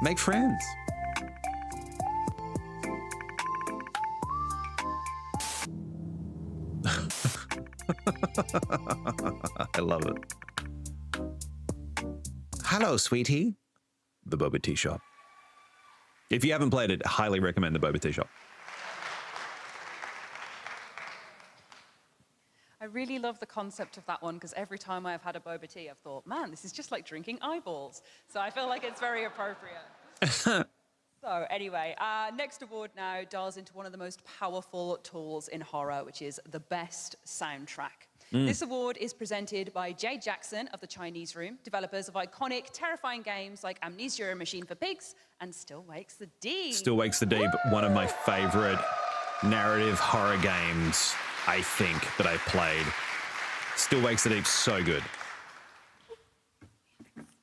Make friends. I love it. Hello, sweetie. The Boba Tea Shop. If you haven't played it, I highly recommend the Boba Tea Shop. I really love the concept of that one because every time I've had a boba tea, I've thought, man, this is just like drinking eyeballs. So I feel like it's very appropriate. So anyway, next award now dials into one of the most powerful tools in horror, which is the best soundtrack. This award is presented by Jay Jackson of the Chinese Room, developers of iconic, terrifying games like Amnesia: Machine for Pigs and Still Wakes the Deep. Still Wakes the Deep, one of my favorite narrative horror games, I think, that I played. Still Wakes the Deep, so good.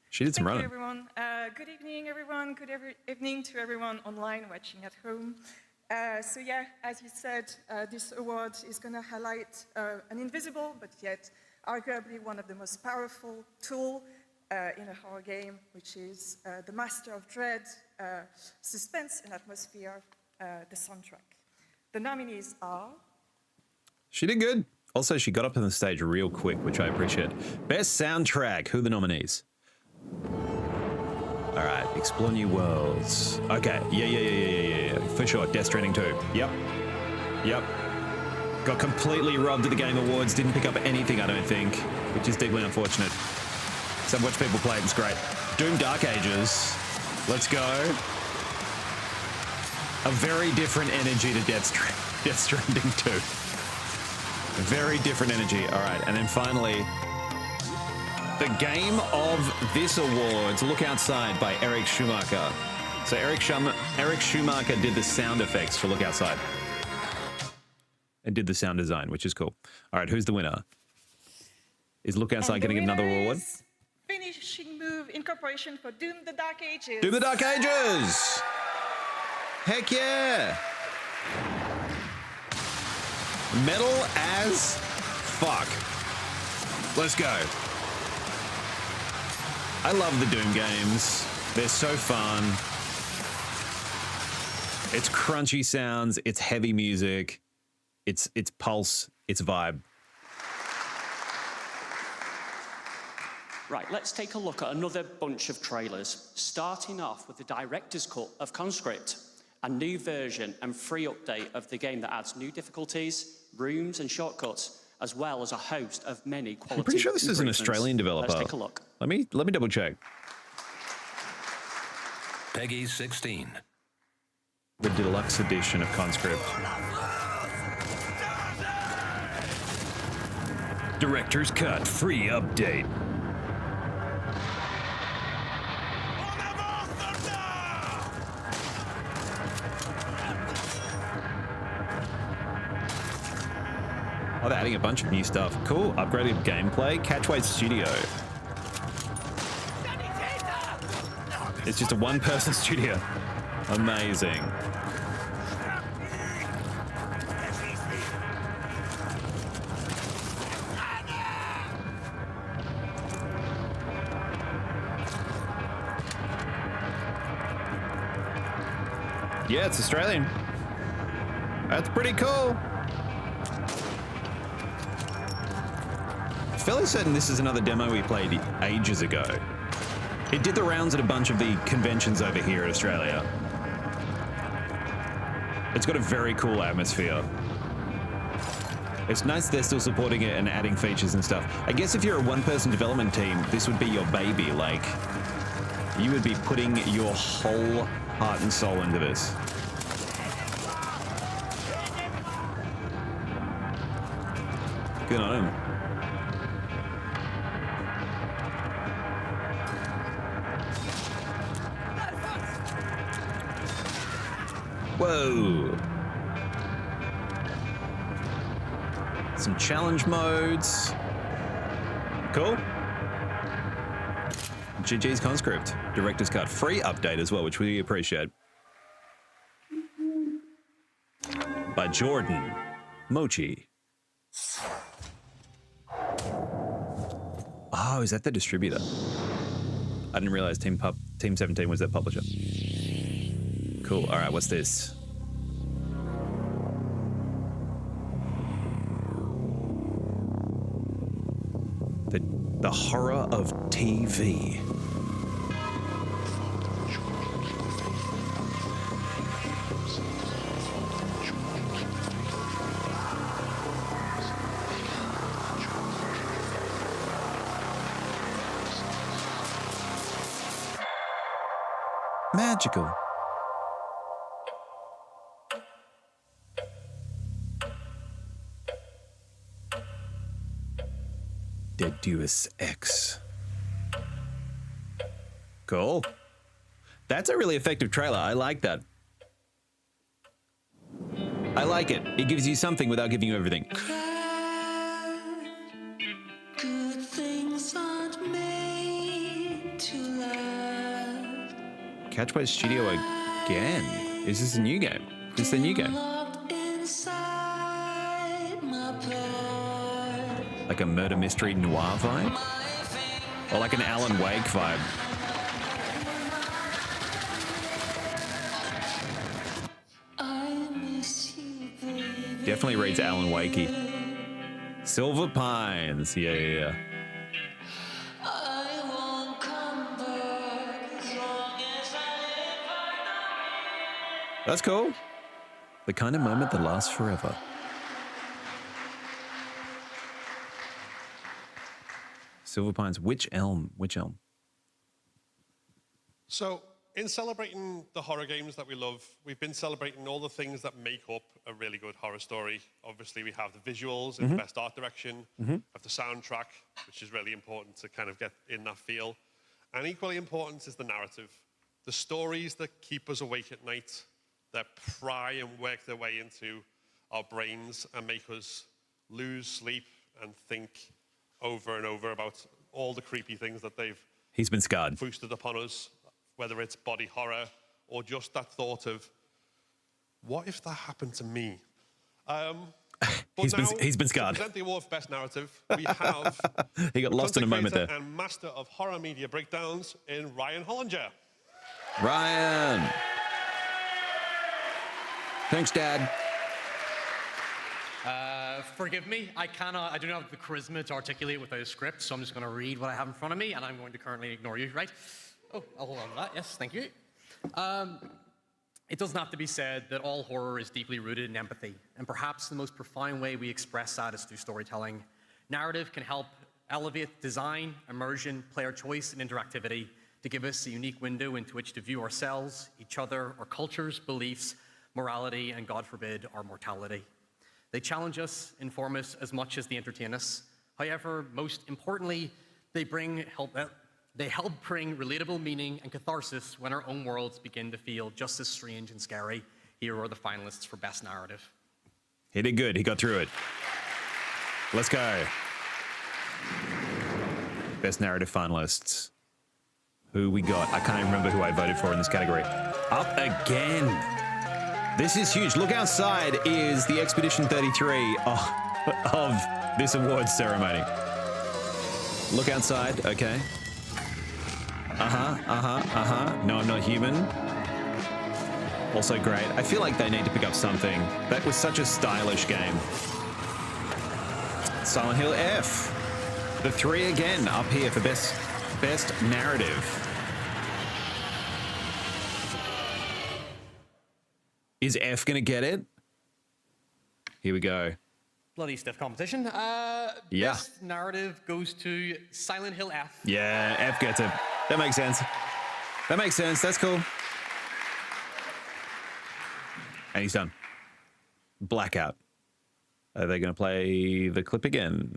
She did some running. Thank you, everyone. Good evening, everyone. Good evening to everyone online watching at home. So yeah, as you said, this award is going to highlight an invisible, but yet arguably one of the most powerful tools in a horror game, which is the master of dread, suspense and atmosphere, the soundtrack. The nominees are... She did good. Also, she got up on the stage real quick, which I appreciate. Best soundtrack. Who are the nominees? All right, explore new worlds. Okay, yeah, for sure. Death Stranding 2. Yep. Got completely robbed at the Game Awards. Didn't pick up anything, I don't think, which is deeply unfortunate. So I've watched people play it. It's great. Doom Dark Ages. Let's go. A very different energy to Death Stranding 2. Very different energy. All right, and then finally, the game of this awards, Look Outside by Eric Schumacher. So Eric Schumacher did the sound effects for Look Outside. And did the sound design, which is cool. All right, who's the winner? Is Look Outside going to get another award? Finishing Move Incorporation for Doom the Dark Ages. Doom the Dark Ages! Heck yeah! Metal as fuck. Let's go. I love the Doom games. They're so fun. It's crunchy sounds, it's heavy music, it's pulse, it's vibe. Right, let's take a look at another bunch of trailers, starting off with the director's cut of Conscript, a new version and free update of the game that adds new difficulties, rooms and shortcuts, as well as a host of many quality I'm pretty sure this is an Australian developer. Let's take a look. Let me double check. Peggy 16. The deluxe edition of Conscript. Director's Cut, free update. Oh, they're adding a bunch of new stuff. Cool. Upgraded gameplay. Catchway Studio. It's just a one-person studio. Amazing. Yeah, it's Australian. That's pretty cool. Fairly certain this is another demo we played ages ago. It did the rounds at a bunch of the conventions over here in Australia. It's got a very cool atmosphere. It's nice they're still supporting it and adding features and stuff. I guess if you're a one-person development team, this would be your baby. Like, you would be putting your whole heart and soul into this. Good on him. Whoa. Some challenge modes. Cool. GG's Conscript. Director's Cut. Free update as well, which we appreciate. By Jordan Mochi. Oh, is that the distributor? I didn't realize Team 17 was that publisher. Cool. All right, what's this? The horror of TV. Magical. Deus Ex. Cool. That's a really effective trailer. I like that. I like it. It gives you something without giving you everything. Good things aren't made to last. Catchway Studio again. Is this a new game? This is the new game. Like a murder mystery noir vibe? Or like an Alan Wake vibe? Definitely reads Alan Wakey. Silver Pines. Yeah. That's cool. The kind of moment that lasts forever. Silver Pines. Which elm? Which elm? So, in celebrating the horror games that we love, we've been celebrating all the things that make up a really good horror story. Obviously, we have the visuals and the best art direction, have the soundtrack, which is really important to kind of get in that feel. And equally important is the narrative. The stories that keep us awake at night, that pry and work their way into our brains and make us lose sleep and think over and over about all the creepy things that they've been scarred. Foisted upon us, whether it's body horror or just that thought of, what if that happened to me? He's been scarred. To present the award for Best Narrative, we have he got lost in a moment there. And master of horror media breakdowns in Ryan Hollinger. Ryan. Thanks, Dad. Forgive me, I do not have the charisma to articulate without a script, so I'm just going to read what I have in front of me, and I'm going to currently ignore you, right? Oh, I'll hold on to that. Yes, thank you. It doesn't have to be said that all horror is deeply rooted in empathy, and perhaps the most profound way we express that is through storytelling. Narrative can help elevate design, immersion, player choice, and interactivity to give us a unique window into which to view ourselves, each other, our cultures, beliefs, morality, and God forbid, our mortality. They challenge us, inform us as much as they entertain us. However, most importantly, they help bring relatable meaning and catharsis when our own worlds begin to feel just as strange and scary. Here are the finalists for Best Narrative. He did good. He got through it. Let's go. Best narrative finalists. Who we got? I can't even remember who I voted for in this category. Up again. This is huge. Look outside is the Expedition 33 of this awards ceremony. Look outside. Okay. No, I'm not human. Also great. I feel like they need to pick up something. That was such a stylish game. Silent Hill F. The 3 again up here for best narrative. Is F gonna get it? Here we go. Bloody stiff competition. Yeah. Best narrative goes to Silent Hill F. Yeah, F gets it. That makes sense. That makes sense. That's cool. And he's done. Blackout. Are they going to play the clip again?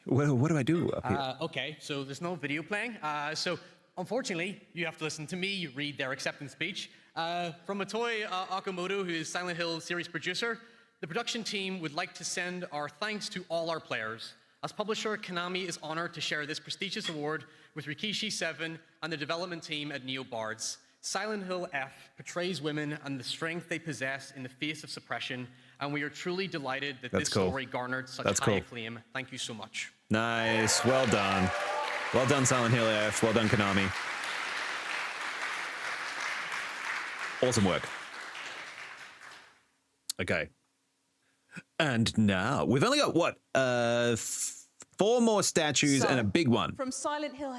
What do I do up here? Okay, so there's no video playing. So unfortunately, you have to listen to me read their acceptance speech. From Motoi Okamoto, who is Silent Hill series producer, the production team would like to send our thanks to all our players. As publisher, Konami is honored to share this prestigious award with Rikishi 7 and the development team at Neo Bards. Silent Hill F portrays women and the strength they possess in the face of suppression, and we are truly delighted that this story garnered such high acclaim. Thank you so much. Nice. Well done. Well done, Silent Hill F. Well done, Konami. Awesome work. Okay. And now, we've only got, what, 4 more statues and a big one. From Silent Hill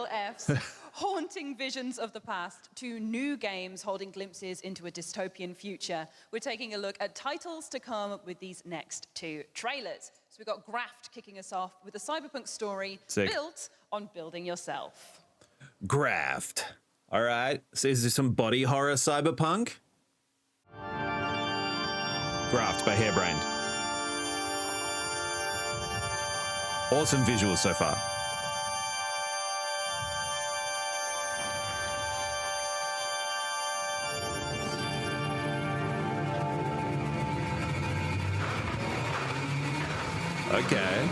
F's haunting visions of the past to new games holding glimpses into a dystopian future, we're taking a look at titles to come with these next 2 trailers. So we've got Graft kicking us off with a cyberpunk story built on building yourself. Graft. All right. So is there some body horror cyberpunk? Graft by Hairbrained. Awesome visuals so far. Okay.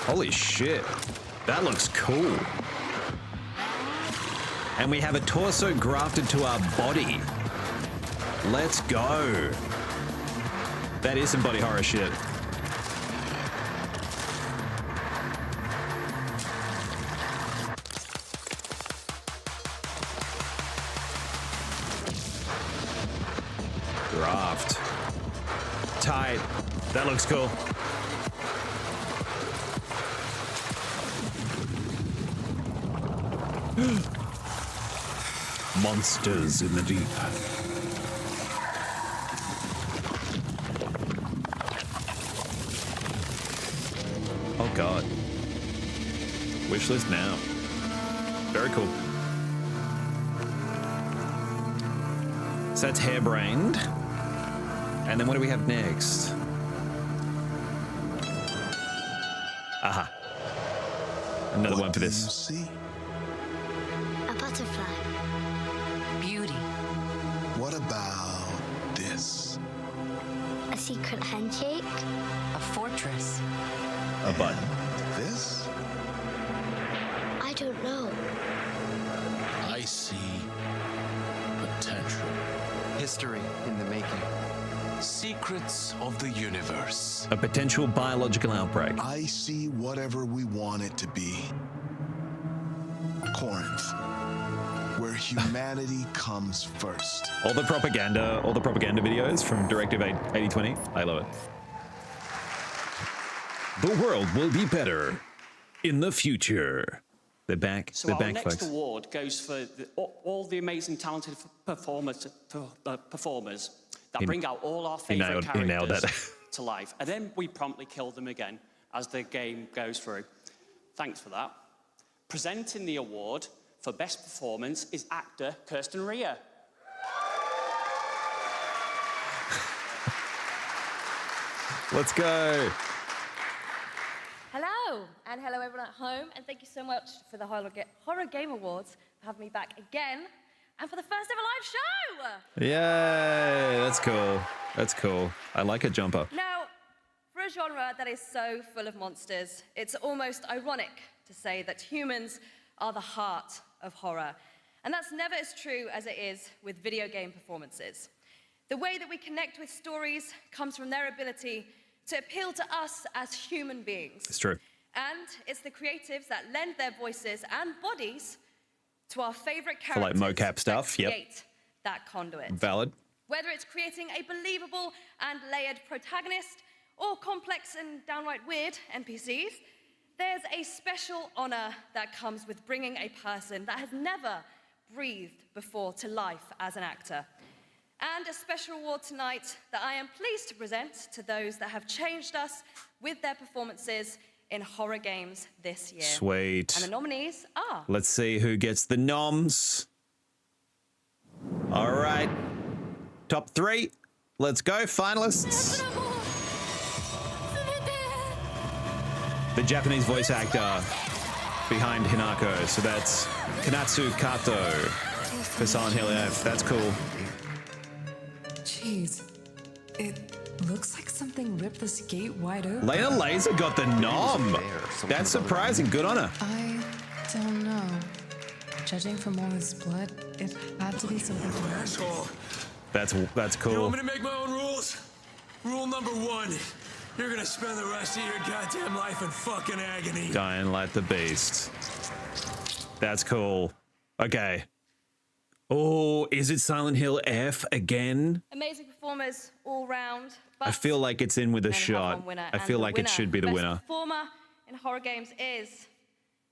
Holy shit. That looks cool. And we have a torso grafted to our body. Let's go. That is some body horror shit. Graft. Tight. That looks cool. Monsters in the deep. Oh god. Wishlist now. Very cool. So that's Hairbrained. And then what do we have next? Aha. Another one for this. See? A butterfly. Beauty. What about this? A secret handshake. A fortress. A button. This? I don't know. I see potential. History in the making. Secrets of the universe. A potential biological outbreak. I see whatever we want it to be. Corinth, where humanity comes first. All the propaganda videos from Directive 8020. I love it. The world will be better in the future. They're back. So They're our back, next folks. award goes for all the amazing, talented performers that bring out all our favourite characters to life. And then we promptly kill them again as the game goes through. Thanks for that. Presenting the award for Best Performance is actor Kirsten Rea. Let's go. Hello. Hello, and hello everyone at home, and thank you so much for the Horror Game Awards for having me back again, and for the first ever live show! Yay! That's cool. That's cool. I like a jumper. Now, for a genre that is so full of monsters, it's almost ironic to say that humans are the heart of horror. And that's never as true as it is with video game performances. The way that we connect with stories comes from their ability to appeal to us as human beings. It's true. And it's the creatives that lend their voices and bodies to our favorite For characters like mocap stuff, that yep. create that conduit. Valid. Whether it's creating a believable and layered protagonist or complex and downright weird NPCs, there's a special honor that comes with bringing a person that has never breathed before to life as an actor. And a special award tonight that I am pleased to present to those that have changed us with their performances in horror games this year. Sweet. And the nominees are... Let's see who gets the noms. All right. Top 3. Let's go, finalists. The Japanese voice actor behind Hinako. So that's Kanatsu Kato for Silent Hill F. That's cool. Jeez, it looks like something ripped this gate wide open. Lena Laser got the nom. That's surprising. Good on her. I don't know. Judging from all this blood, it had to be something. Asshole. That's cool. You want me to make my own rules? Rule number 1. You're gonna spend the rest of your goddamn life in fucking agony. Dying like the beast. That's cool. Okay. Oh, is it Silent Hill F again? Amazing performers all round. But I feel like it's in with a shot. I feel like it should be the winner. Best performer in horror games is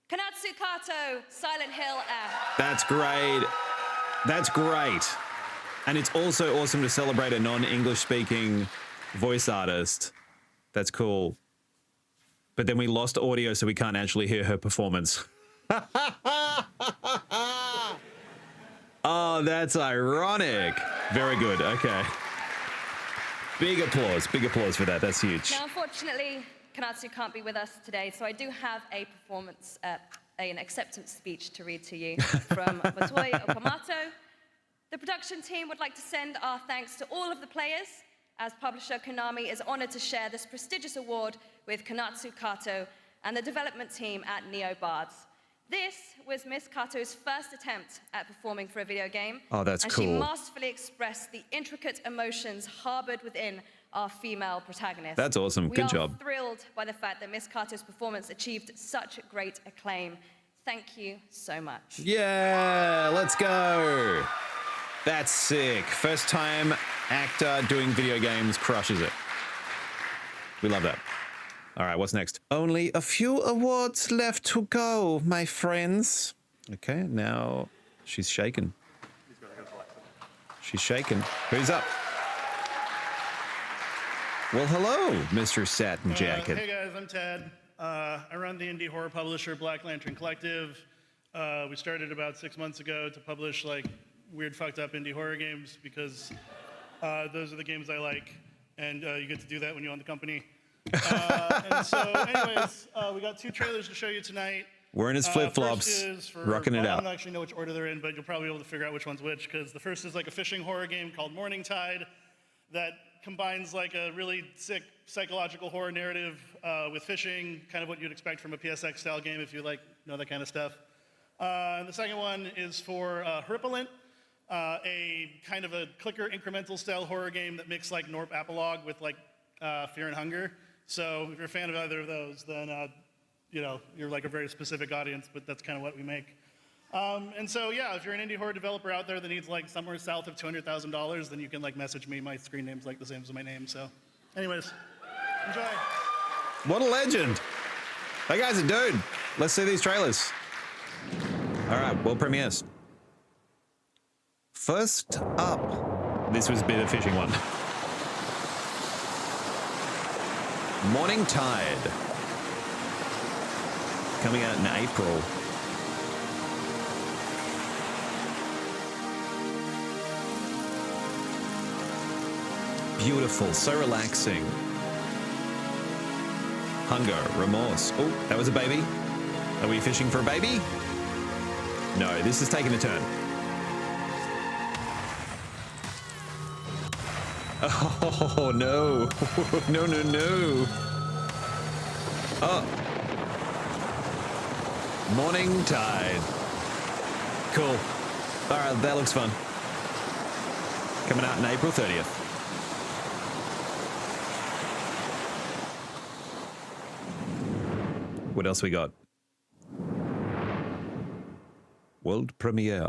Kanatsu Kato, Silent Hill F. That's great. That's great. And it's also awesome to celebrate a non-English speaking voice artist. That's cool. But then we lost audio, so we can't actually hear her performance. Oh, that's ironic. Very good. Okay. Big applause for that. That's huge. Now, unfortunately, Kanatsu can't be with us today, so I do have a performance, an acceptance speech to read to you from Motoi Okamoto. The production team would like to send our thanks to all of the players, as publisher Konami is honored to share this prestigious award with Kanatsu Kato and the development team at NeoBards. This was Miss Kato's first attempt at performing for a video game. Oh, that's cool. And she masterfully expressed the intricate emotions harbored within our female protagonist. That's awesome. Good job. We are thrilled by the fact that Miss Kato's performance achieved such great acclaim. Thank you so much. Yeah, let's go. That's sick. First time actor doing video games crushes it. We love that. All right, what's next? Only a few awards left to go, my friends. Okay, now she's shaken. She's shaken. Who's up? Well, hello, Mr. Satin Jacket. Hey guys, I'm Ted. I run the indie horror publisher Black Lantern Collective. We started about 6 months ago to publish like weird, fucked up indie horror games because those are the games I like, and you get to do that when you own the company. And so, anyways, we got 2 trailers to show you tonight. Wearing his flip-flops, rocking it out. I don't actually know which order they're in, but you'll probably be able to figure out which one's which, because the first is like a fishing horror game called Morning Tide that combines like a really sick psychological horror narrative with fishing, kind of what you'd expect from a PSX-style game if you like know that kind of stuff. And the second one is for Horripilent, a kind of a clicker incremental-style horror game that mixes like Norp Apolog with like Fear and Hunger. So if you're a fan of either of those, then you know, you're like a very specific audience, but that's kind of what we make. And so, yeah, if you're an indie horror developer out there that needs like somewhere south of $200,000, then you can like message me. My screen name's like the same as my name. So, anyways, enjoy. What a legend. That guy's a dude. Let's see these trailers. All right, world premieres. First up, this was a bit of a fishing one. Morning Tide. Coming out in April. Beautiful, so relaxing. Hunger, remorse. Oh, that was a baby. Are we fishing for a baby? No, this is taking a turn. Oh, no. No, no, no. Oh. Morning Tide. Cool. All right, that looks fun. Coming out on April 30th. What else we got? World premiere.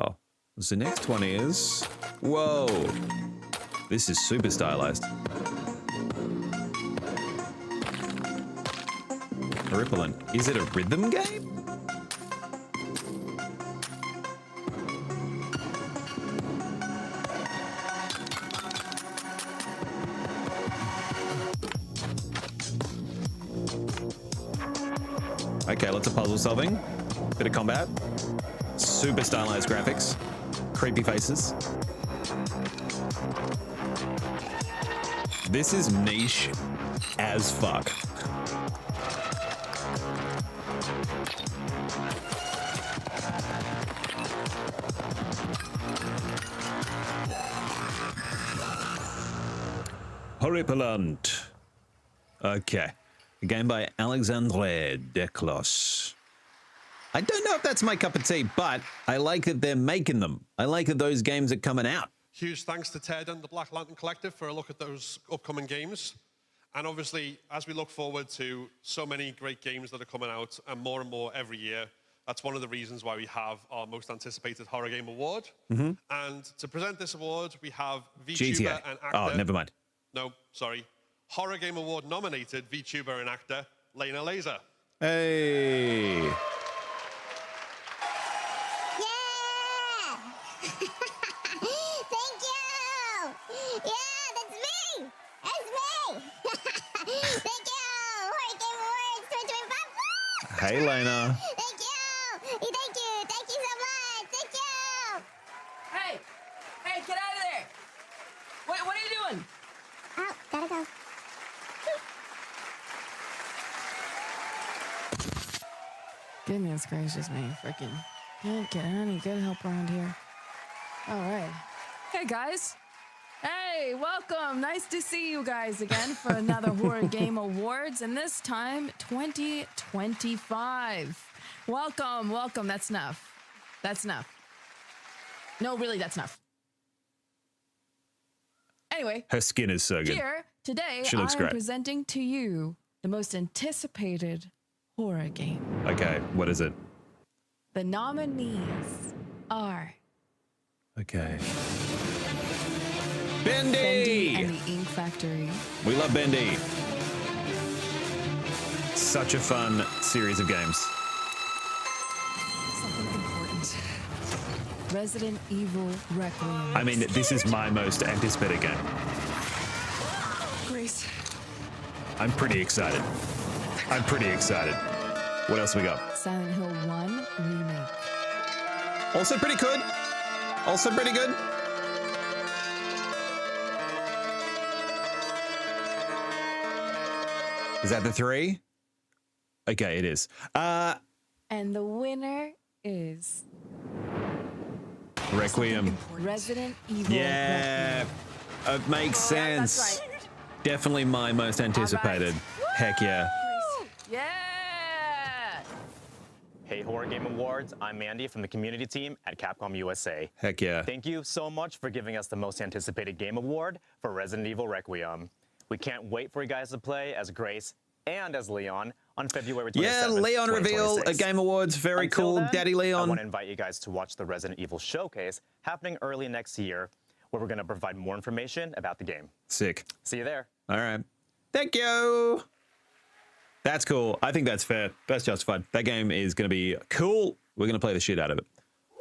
The next one is... Whoa. This is super stylized. Rippling. Is it a rhythm game? Okay, lots of puzzle solving. Bit of combat. Super stylized graphics. Creepy faces. This is niche as fuck. Horripilant. Okay. A game by Alexandre Declos. I don't know if that's my cup of tea, but I like that they're making them. I like that those games are coming out. Huge thanks to Ted and the Black Lantern Collective for a look at those upcoming games. And obviously, as we look forward to so many great games that are coming out and more every year, that's one of the reasons why we have our most anticipated Horror Game Award. Mm-hmm. And to present this award, we have VTuber GTA. and actor... Oh, never mind. No, sorry. Horror Game Award nominated VTuber and actor Lena Laser. Hey. Thank you! Yeah, that's me! That's me! Thank you! Horror Game Awards 2025! Hey, Lena. Thank you! Thank you! Thank you so much! Thank you! Hey! Hey, get out of there! What are you doing? Oh, gotta go. Goodness gracious me, freaking can't get any good help around here. All right. Hey, guys. Hey, welcome. Nice to see you guys again for another Horror Game Awards, and this time 2025. Welcome, welcome. That's enough. That's enough. No, really, that's enough. Anyway. Her skin is so good. Here, today, She looks I'm great. presenting to you the most anticipated horror game. Okay, what is it? The nominees are... Okay. Bendy Bendy! and the Ink Factory. We love Bendy. Such a fun series of games. Something important. Resident Evil Requiem. I mean, this is my most anticipated game. Grace. I'm pretty excited. I'm pretty excited. What else we got? Silent Hill 1 Remake. Also pretty good. Also pretty good. Is that the 3? Okay, it is. And the winner is... Requiem. Resident Evil Yeah, it makes sense. that's Definitely my most anticipated. Heck yeah. Yeah! Hey, Horror Game Awards. I'm Mandy from the community team at Capcom USA. Heck yeah. Thank you so much for giving us the most anticipated game award for Resident Evil Requiem. We can't wait for you guys to play as Grace and as Leon on February 27th, Yeah, Leon reveal at Game Awards. Very Until cool. then, Daddy I Leon. want to invite you guys to watch the Resident Evil Showcase happening early next year, where we're going to provide more information about the game. Sick. See you there. All right. Thank you. That's cool. I think that's fair. That's justified. That game is going to be cool. We're going to play the shit out of it.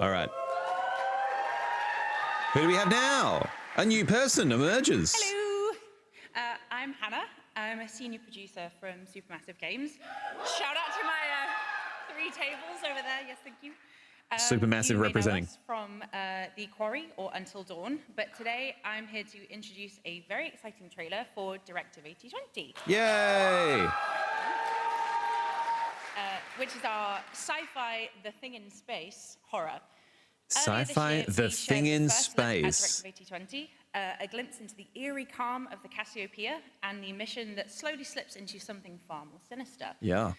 All right. Who do we have now? A new person emerges. Hello, I'm Hannah. I'm a senior producer from Supermassive Games. Shout out to my 3 tables over there. Yes, thank you. Supermassive you may know representing. us from The Quarry or Until Dawn, but today I'm here to introduce a very exciting trailer for Directive 8020. Yay! which is our sci-fi The Thing in Space horror. Sci-fi The Thing in Space. 2020, a glimpse into the eerie calm of the Cassiopeia and the mission that slowly slips into something far more sinister. Yeah.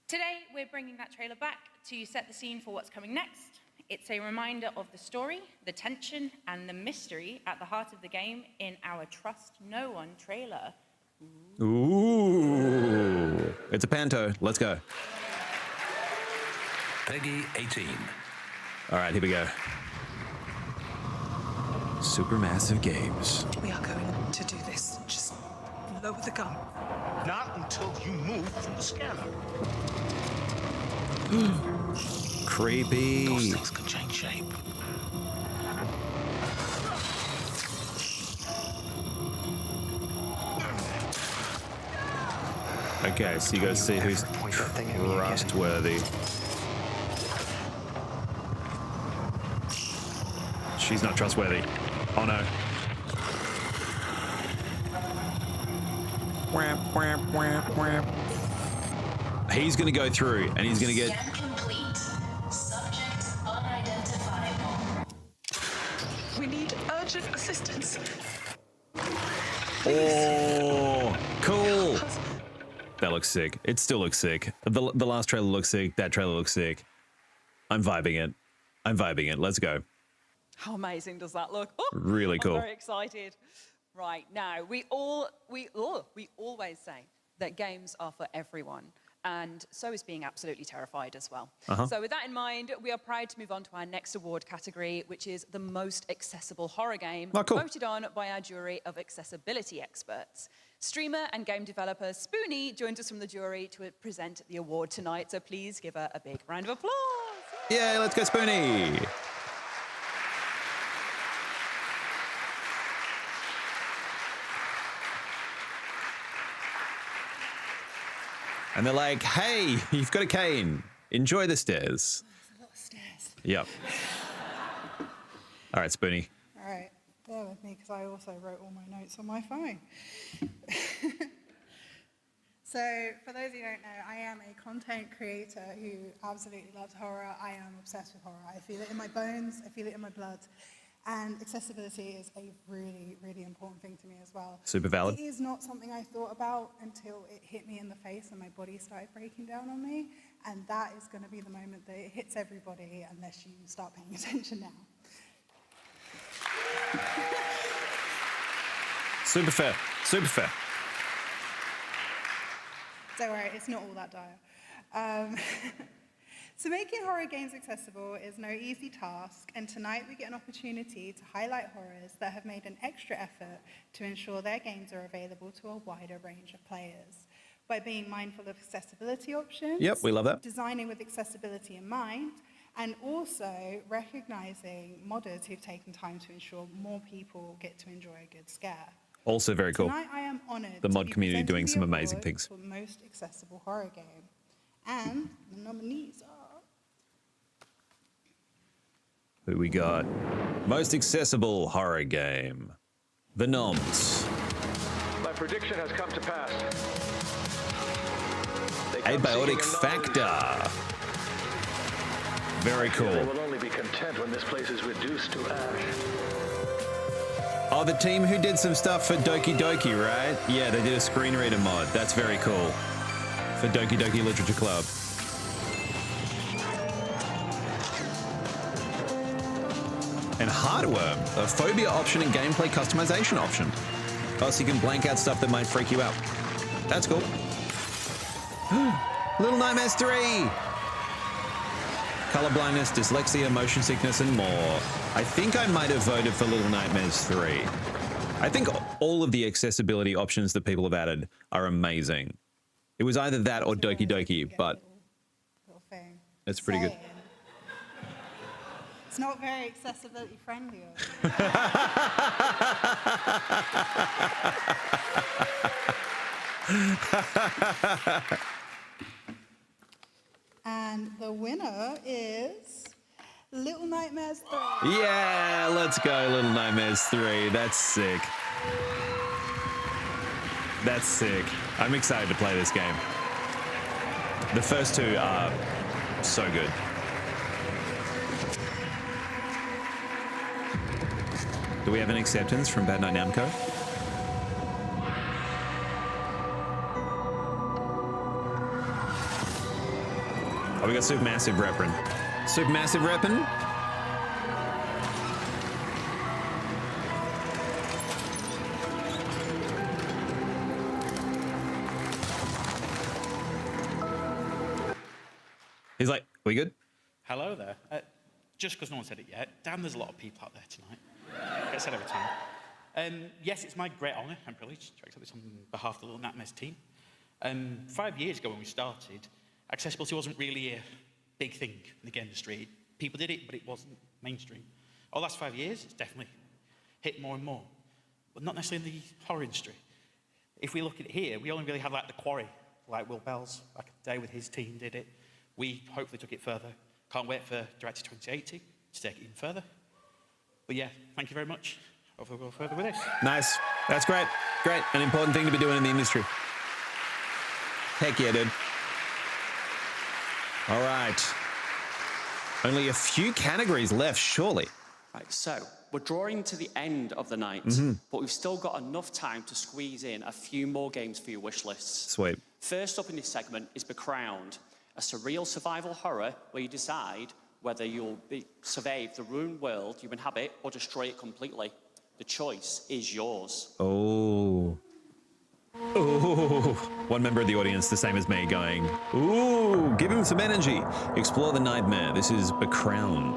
Today, we're bringing that trailer back to set the scene for what's coming next. It's a reminder of the story, the tension, and the mystery at the heart of the game in our Trust No One trailer. Ooh. It's a panto. Let's go. Peggy 18. All right, here we go. Supermassive games. We are going to do this. Just lower the gun. Not until you move from the scanner. Creepy. Those things can change shape. Okay, so you gotta see who's trustworthy. She's not trustworthy. Oh no. He's gonna go through and he's gonna get. Scan complete. Subject unidentifiable. We need urgent assistance. Oh, cool. That looks sick. It still looks sick. The last trailer looks sick. That trailer looks sick. I'm vibing it. I'm vibing it. Let's go. How amazing does that look? Oh, Really cool. I'm very excited. Right, now, we always say that games are for everyone, and so is being absolutely terrified as well. So with that in mind, we are proud to move on to our next award category, which is the most accessible horror game, voted on by our jury of accessibility experts. Streamer and game developer Spoony joins us from the jury to present the award tonight, so please give her a big round of applause. Yay, let's go Spoony. And they're like, hey, you've got a cane. Enjoy the stairs. There's a lot of stairs. Yep. All right, Spoony. All right, bear with me because I also wrote all my notes on my phone. So, for those who don't know, I am a content creator who absolutely loves horror. I am obsessed with horror. I feel it in my bones, I feel it in my blood. And accessibility is a really, really important thing to me as well. Super valid. It is not something I thought about until it hit me in the face and my body started breaking down on me. And that is going to be the moment that it hits everybody unless you start paying attention now. Super fair. Super fair. Don't worry, it's not all that dire. So making horror games accessible is no easy task, and tonight we get an opportunity to highlight horrors that have made an extra effort to ensure their games are available to a wider range of players. By being mindful of accessibility options, Yep, we love that. designing with accessibility in mind, and also recognizing modders who've taken time to ensure more people get to enjoy a good scare. Also very cool. Tonight I am honored The to mod be community presenting doing the some amazing award things. for most accessible horror game. And the nominees are... Who we got? Most accessible horror game. The noms. My prediction has come to pass. Abiotic Factor. Very They cool. will only be content when this place is reduced to ash. Oh, the team who did some stuff for Doki Doki, right? Yeah, they did a screen reader mod. That's very cool. For Doki Doki Literature Club. And Hardworm, a phobia option and gameplay customization option. Oh, so you can blank out stuff that might freak you out. That's cool. Little Nightmares 3! Color blindness, dyslexia, motion sickness, and more. I think I might have voted for Little Nightmares 3. I think all of the accessibility options that people have added are amazing. It was either that or Doki Doki, but it's pretty good. It's not very accessibility friendly. And the winner is Little Nightmares 3. Yeah, let's go, Little Nightmares 3. That's sick. That's sick. I'm excited to play this game. The first two are so good. Do we have an acceptance from Bad Night Namco? Oh, we got Supermassive reppin'. Supermassive reppin'? He's like, we good? Hello there. Just because no one said it yet, damn, there's a lot of people out there tonight. Get said every time. Yes, it's my great honour and privilege to accept this on behalf of the Little Nightmares team. 5 years ago when we started, accessibility wasn't really a big thing in the game industry. People did it, but it wasn't mainstream. Over the last 5 years, it's definitely hit more and more, but not necessarily in the horror industry. If we look at it here, we only really had like The Quarry, like Will Bell's back in the day with his team did it. We hopefully took it further. Can't wait for Director 2080 to take it even further. But yeah, thank you very much. Hopefully we'll go further with this. Nice. That's great. Great. An important thing to be doing in the industry. Heck yeah, dude. All right. Only a few categories left, surely. Right, so we're drawing to the end of the night, but we've still got enough time to squeeze in a few more games for your wish lists. Sweet. First up in this segment is The Crowned, a surreal survival horror where you decide whether you'll survive the ruined world you inhabit or destroy it completely. The choice is yours. Oh. Ooh. One member of the audience, the same as me, going, ooh, give him some energy. Explore the nightmare. This is Becrowned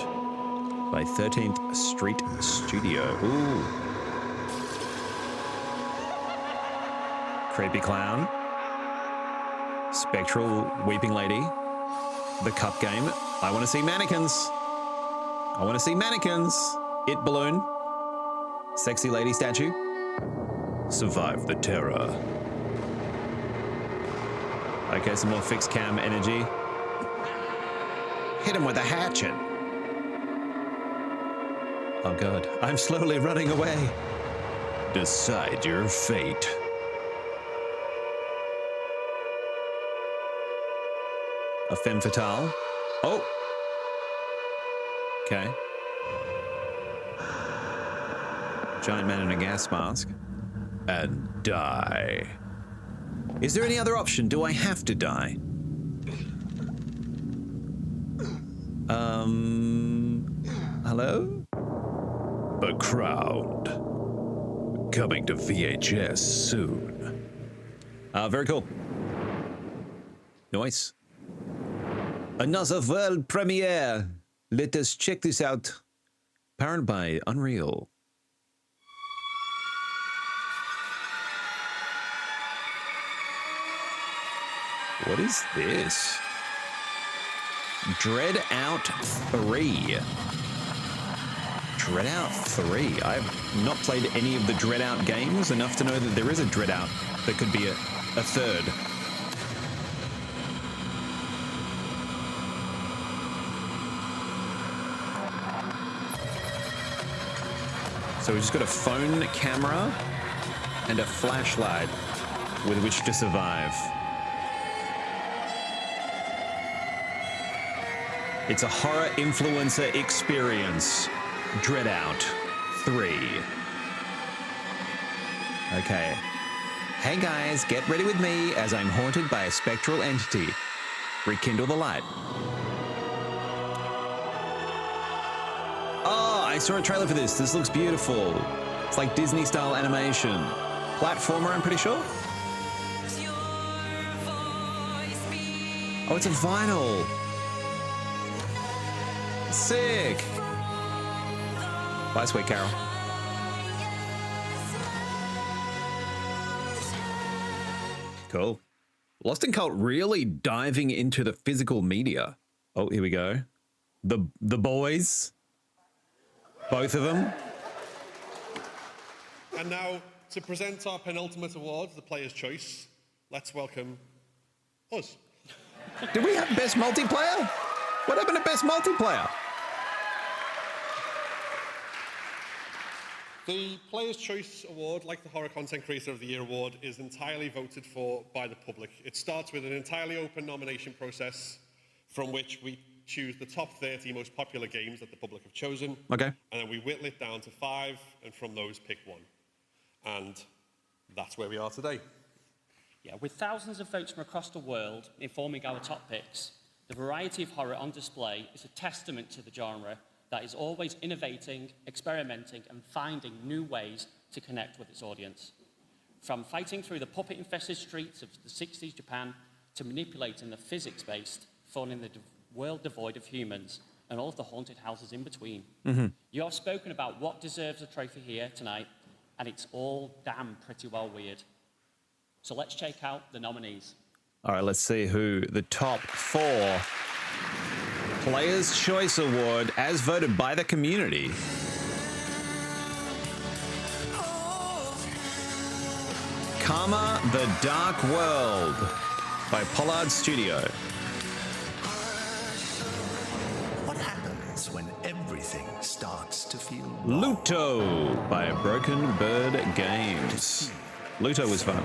by 13th Street Studio. Ooh. Creepy Clown. Spectral Weeping Lady. The Cup Game. I want to see mannequins. I want to see mannequins. It Balloon. Sexy Lady Statue. Survive the Terror. Okay, some more fixed cam energy. Hit him with a hatchet. Oh God, I'm slowly running away. Decide your fate. A femme fatale. Oh. Okay. Giant man in a gas mask. And die. Is there any other option? Do I have to die? Hello? Becrowned. Coming to VHS soon. Very cool. Nice. Another world premiere. Let us check this out. Powered by Unreal. What is this? Dread Out 3. Dread Out 3. I've not played any of the Dread Out games enough to know that there is a Dread Out that could be a third. So we just got a phone camera and a flashlight with which to survive. It's a horror influencer experience. Dread Out 3. Okay. Hey guys, get ready with me as I'm haunted by a spectral entity. Rekindle the light. Oh, I saw a trailer for this. This looks beautiful. It's like Disney-style animation. Platformer, I'm pretty sure. Oh, it's a vinyl. Sick. Bye, sweet Carol. Cool. Lost in Cult really diving into the physical media. Oh, here we go. The boys. Both of them. And now, to present our penultimate award, the Player's Choice, let's welcome us. Did we have Best Multiplayer? What happened to Best Multiplayer? The Player's Choice Award, like the Horror Content Creator of the Year Award, is entirely voted for by the public. It starts with an entirely open nomination process from which we choose the top 30 most popular games that the public have chosen. Okay. And then we whittle it down to 5, and from those pick one. And that's where we are today. Yeah, with thousands of votes from across the world informing our top picks, the variety of horror on display is a testament to the genre that is always innovating, experimenting, and finding new ways to connect with its audience. From fighting through the puppet-infested streets of the 60s Japan to manipulating the physics-based fun in the world devoid of humans and all of the haunted houses in between. You have spoken about what deserves a trophy here tonight, and it's all damn pretty well weird. So let's check out the nominees. All right, let's see who the top 4 Player's Choice Award, as voted by the community. Karma: The Dark World by Pollard Studio. What happens when everything starts to feel Luto by Broken Bird Games. Luto was fun.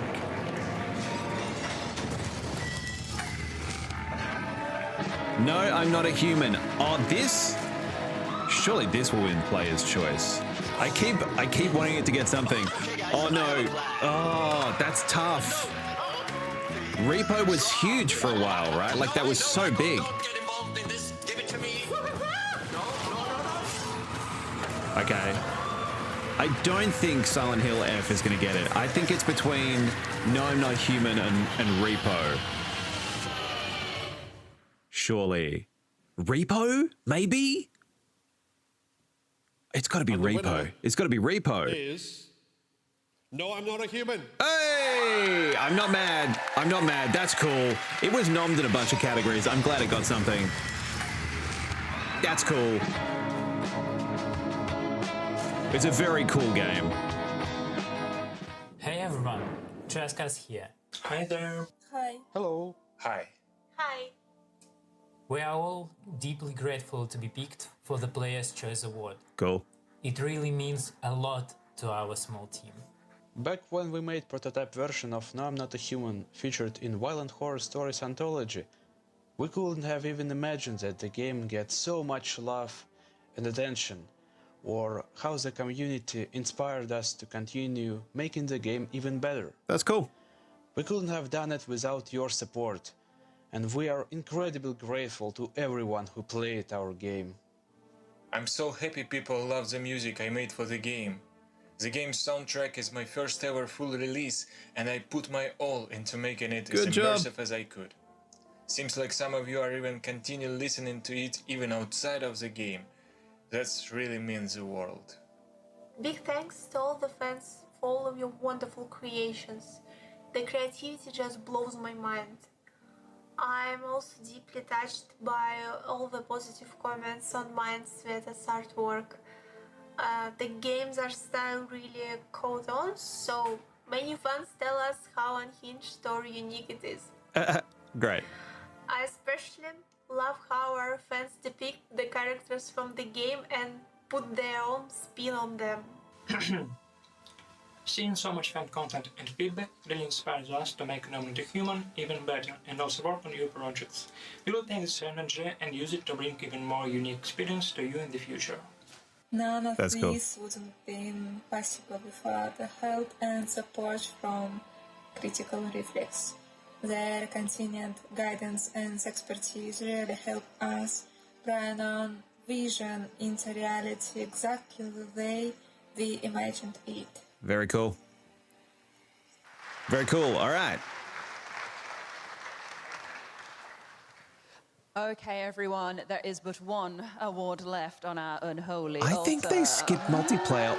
No, I'm Not a Human. Oh, this? Surely this will win Player's Choice. I keep wanting it to get something. Oh no. Oh, that's tough. Repo was huge for a while, right? Like that was so big. Okay. I don't think Silent Hill F is going to get it. I think it's between No, I'm Not Human and Repo. Surely. Repo? Maybe? It's got to be Repo. It's got to be Repo. Is No, I'm Not a Human. Hey! I'm not mad. I'm not mad. That's cool. It was nommed in a bunch of categories. I'm glad it got something. That's cool. It's a very cool game. Hey everyone, Traskas here. Hi there. Hi. Hello. Hi. Hi. We are all deeply grateful to be picked for the Player's Choice Award. Cool. It really means a lot to our small team. Back when we made prototype version of No I'm Not a Human featured in Violent Horror Stories Anthology, we couldn't have even imagined that the game gets so much love and attention, or how the community inspired us to continue making the game even better. That's cool. We couldn't have done it without your support, and we are incredibly grateful to everyone who played our game. I'm so happy people love the music I made for the game. The game's soundtrack is my first ever full release, and I put my all into making it as immersive as I could. Seems like some of you are even continue listening to it even outside of the game. That really means the world. Big thanks to all the fans for all of your wonderful creations. The creativity just blows my mind. I'm also deeply touched by all the positive comments on Mindsweater's artwork. The game's art style really caught on, so many fans tell us how unhinged or unique it is. Great. I especially love how our fans depict the characters from the game and put their own spin on them. Seeing so much fan content and feedback really inspires us to make Nominee Human even better and also work on new projects. We will take this energy and use it to bring even more unique experience to you in the future. None of That's cool. this wouldn't have been possible without the help and support from Critical Reflex. Their continued guidance and expertise really help us bring on vision into reality exactly the way we imagined it. Very cool. Very cool. All right. Okay, everyone, there is but one award left on our unholy I think they altar. skipped multiplayer,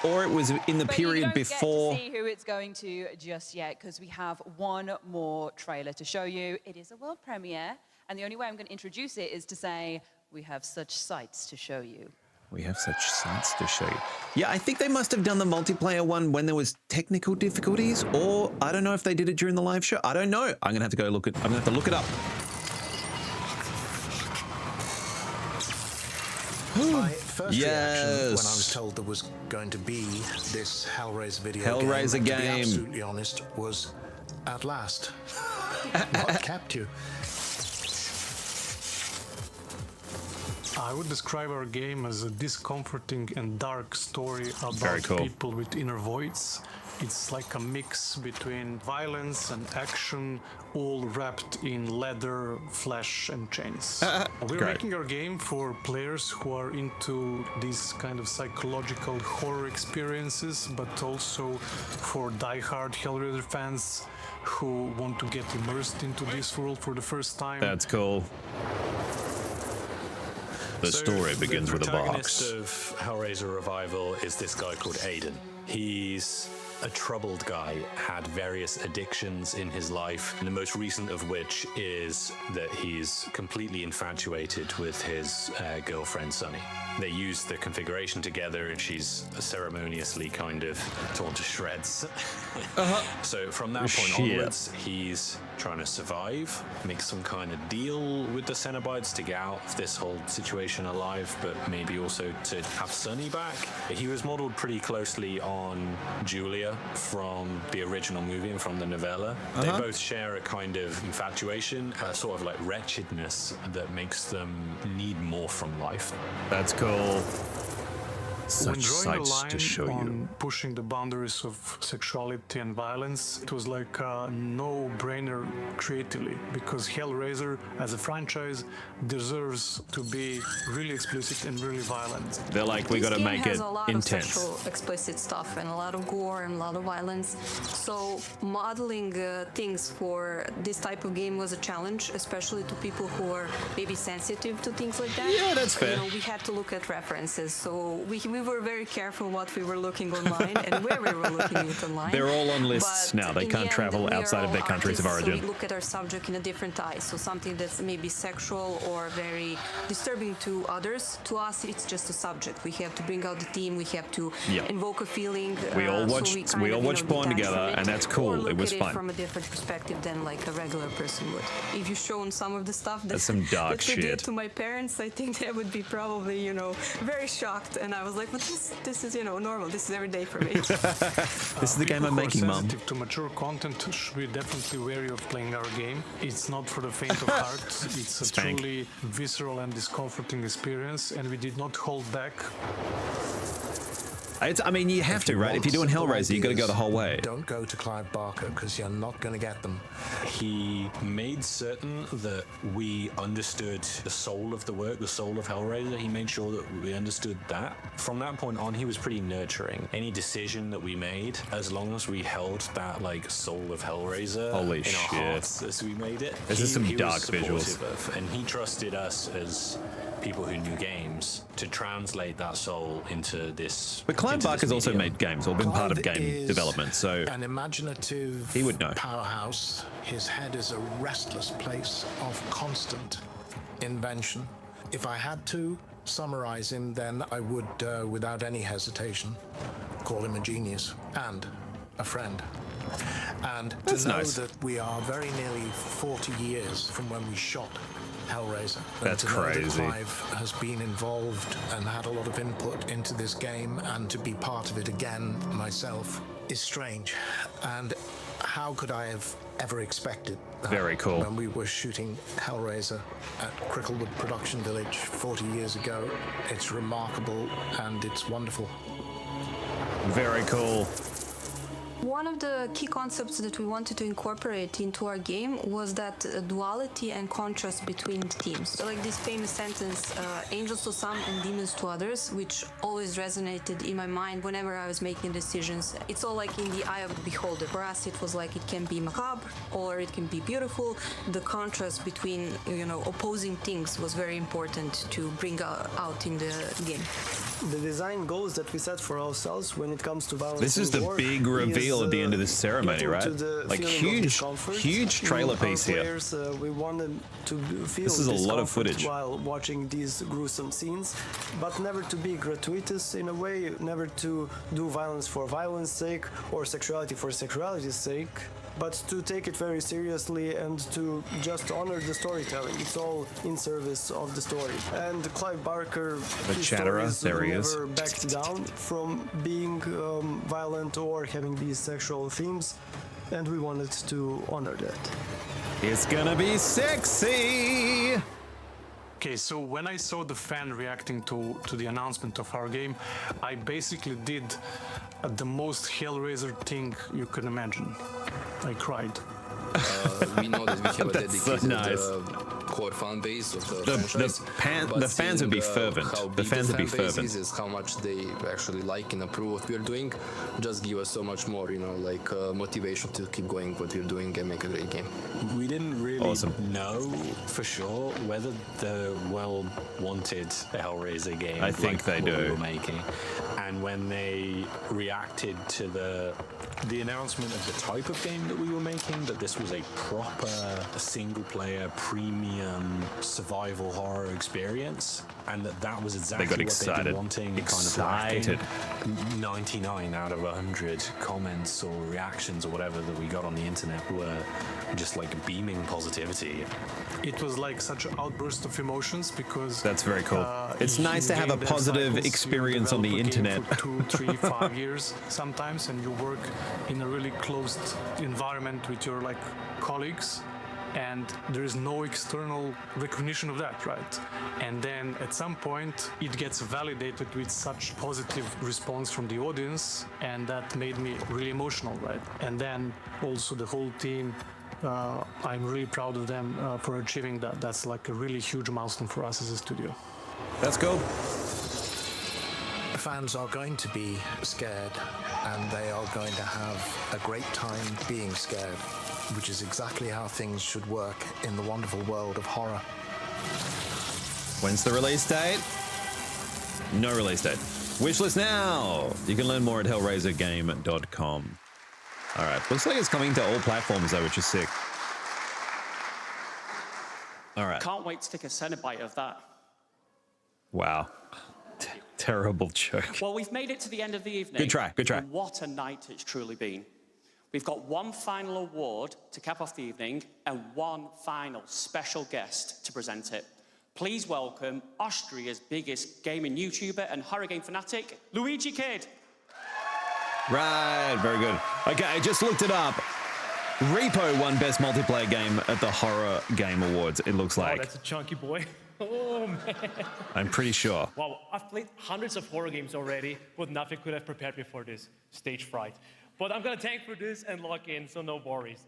or it was in the But period you don't before. get to see who it's going to just yet, because we have one more trailer to show you. It is a world premiere, and the only way I'm going to introduce it is to say, we have such sights to show you. We have such sights to show you. Yeah, I think they must have done the multiplayer one when there was technical difficulties, or I don't know if they did it during the live show. I don't know. I'm gonna have to go look it. I'm gonna have to look it up. My first reaction when I was told there was going to be this Hellraiser video Hellraiser game, to be game. absolutely honest, was at last. What kept you? I would describe our game as a discomforting and dark story Very about cool. people with inner voids. It's like a mix between violence and action, all wrapped in leather, flesh, and chains. We're Great. making our game for players who are into these kind of psychological horror experiences, but also for die-hard Hellraiser fans who want to get immersed into this world for the first time. That's cool. The story begins with a box. The protagonist of Hellraiser Revival is this guy called Aiden. He's a troubled guy, had various addictions in his life, and the most recent of which is that he's completely infatuated with his girlfriend, Sunny. They use the configuration together, and she's ceremoniously kind of torn to shreds. So from that point onwards, he's trying to survive, make some kind of deal with the Cenobites to get out of this whole situation alive, but maybe also to have Sunny back. He was modeled pretty closely on Julia from the original movie and from the novella. They both share a kind of infatuation, a sort of like wretchedness that makes them need more from life. That's cool. When Such drawing the sights line to show on you. pushing the boundaries of sexuality and violence, it was like a no-brainer creatively, because Hellraiser as a franchise deserves to be really explicit and really violent. They're like, we got to make it a lot of intense. sexual explicit stuff and a lot of gore and a lot of violence. So modeling things for this type of game was a challenge, especially to people who are maybe sensitive to things like that. Yeah, that's fair. You know, we had to look at references, so we were very careful what we were looking online and where we were looking at online. They're all on lists But now. They in can't the end, travel we are outside of their all countries of artists, origin. So we look at our subject in a different eye. So something that's maybe sexual or very disturbing to others, to us it's just a subject. We have to bring out the theme. We have to Yep. invoke a feeling. We all so watched- we kind we all of, you watched know, porn detach together, from it, and that's or cool. It look was at fun. it from a different perspective than like a regular person would. If you shown some of the stuff that, That's some dark that we did shit. to my parents, I think they would be probably, you know, very shocked. And I was like, but this is, you know, normal. This is every day for me. This is the game I'm making, Mum. Sensitive to mature content should be definitely wary of playing our game. It's not for the faint of heart. It's a Spank. truly visceral and discomforting experience, and we did not hold back. I mean, you have to, right? If you're doing Hellraiser, you got to go the whole way. Don't go to Clive Barker, because you're not going to get them. He made certain that we understood the soul of the work, the soul of Hellraiser. He made sure that we understood that. From that point on, he was pretty nurturing. Any decision that we made, as long as we held that like soul of Hellraiser Holy in shit. our hearts as we made it, This is some he dark was supportive visuals. of, and he trusted us as people who knew games to translate that soul into this. But Clive into this Barker's also medium. made games or been part of Clive game is development, so an imaginative he would know. powerhouse. His head is a restless place of constant invention. If I had to summarize him, then I would, without any hesitation, call him a genius and a friend. And That's to know nice. that we are very nearly 40 years from when we shot Hellraiser. That's and to know that crazy. Clive has been involved and had a lot of input into this game, and to be part of it again myself is strange. And how could I have ever expected that Very cool. when we were shooting Hellraiser at Cricklewood Production Village 40 years ago? It's remarkable and it's wonderful. Very cool. One of the key concepts that we wanted to incorporate into our game was that duality and contrast between the teams. So like this famous sentence, angels to some and demons to others, which always resonated in my mind whenever I was making decisions. It's all like in the eye of the beholder. For us, it was like it can be macabre or it can be beautiful. The contrast between, you know, opposing things was very important to bring out in the game. The design goals that we set for ourselves when it comes to violence This is and the war big reveal at the end of this is, ceremony, getting right? to the Like feeling of huge, discomfort. huge trailer Our piece here. players, we wanted to feel This is a lot of discomfort footage. while watching these gruesome scenes, but never to be gratuitous in a way, never to do violence for violence sake or sexuality for sexuality's sake. but to take it very seriously and to just honor the storytelling. It's all in service of the story. And Clive Barker, his chatterer, stories there he is. never backed down from being violent or having these sexual themes, and we wanted to honor that. It's gonna be sexy! Okay, so when I saw the fan reacting to the announcement of our game, I basically did the most Hellraiser thing you could imagine. I cried. We know that we have a That's so dedicated nice. core fan base of the The franchise. fans would be But fervent. how The big fans would be fan base fervent. is how much they actually like and approve what we're doing. Just give us so much more, like motivation to keep going what we're doing and make a great game. We didn't really know for sure whether the world wanted a Hellraiser game. I think they what do. We were making, and when they reacted to the announcement of the type of game that we were making, that this was a proper single-player premium survival horror experience, and that was exactly got what excited. they'd been wanting. Excited. Kind of 99 out of 100 comments or reactions or whatever that we got on the internet were just like beaming positivity. It was like such an outburst of emotions because That's very cool. It's nice to have a in game positive cycles, you experience on the develop a game internet. for 2, 3, 5 years sometimes, and you work in a really closed environment with your colleagues, and there is no external recognition of that, right? And then at some point it gets validated with such positive response from the audience, and that made me really emotional, right? And then also the whole team, I'm really proud of them for achieving that. That's like a really huge milestone for us as a studio. Let's go. Fans are going to be scared, and they are going to have a great time being scared, which is exactly how things should work in the wonderful world of horror. When's the release date? No release date. Wishlist now! You can learn more at hellraisergame.com. Alright, looks like it's coming to all platforms though, which is sick. Alright. Can't wait to take a Cenobite of that. Wow. Terrible joke. Well, we've made it to the end of the evening. Good try, good try. And what a night it's truly been. We've got one final award to cap off the evening and one final special guest to present it. Please welcome Austria's biggest gaming YouTuber and horror game fanatic, Luigi Kid. Right, very good. Okay, I just looked it up. Repo won Best Multiplayer Game at the Horror Game Awards, it looks like. Oh, that's a chunky boy. Oh, man. I'm pretty sure. Wow, I've played hundreds of horror games already, but nothing could have prepared me for this. Stage fright. But I'm going to tank for this and log in, so no worries.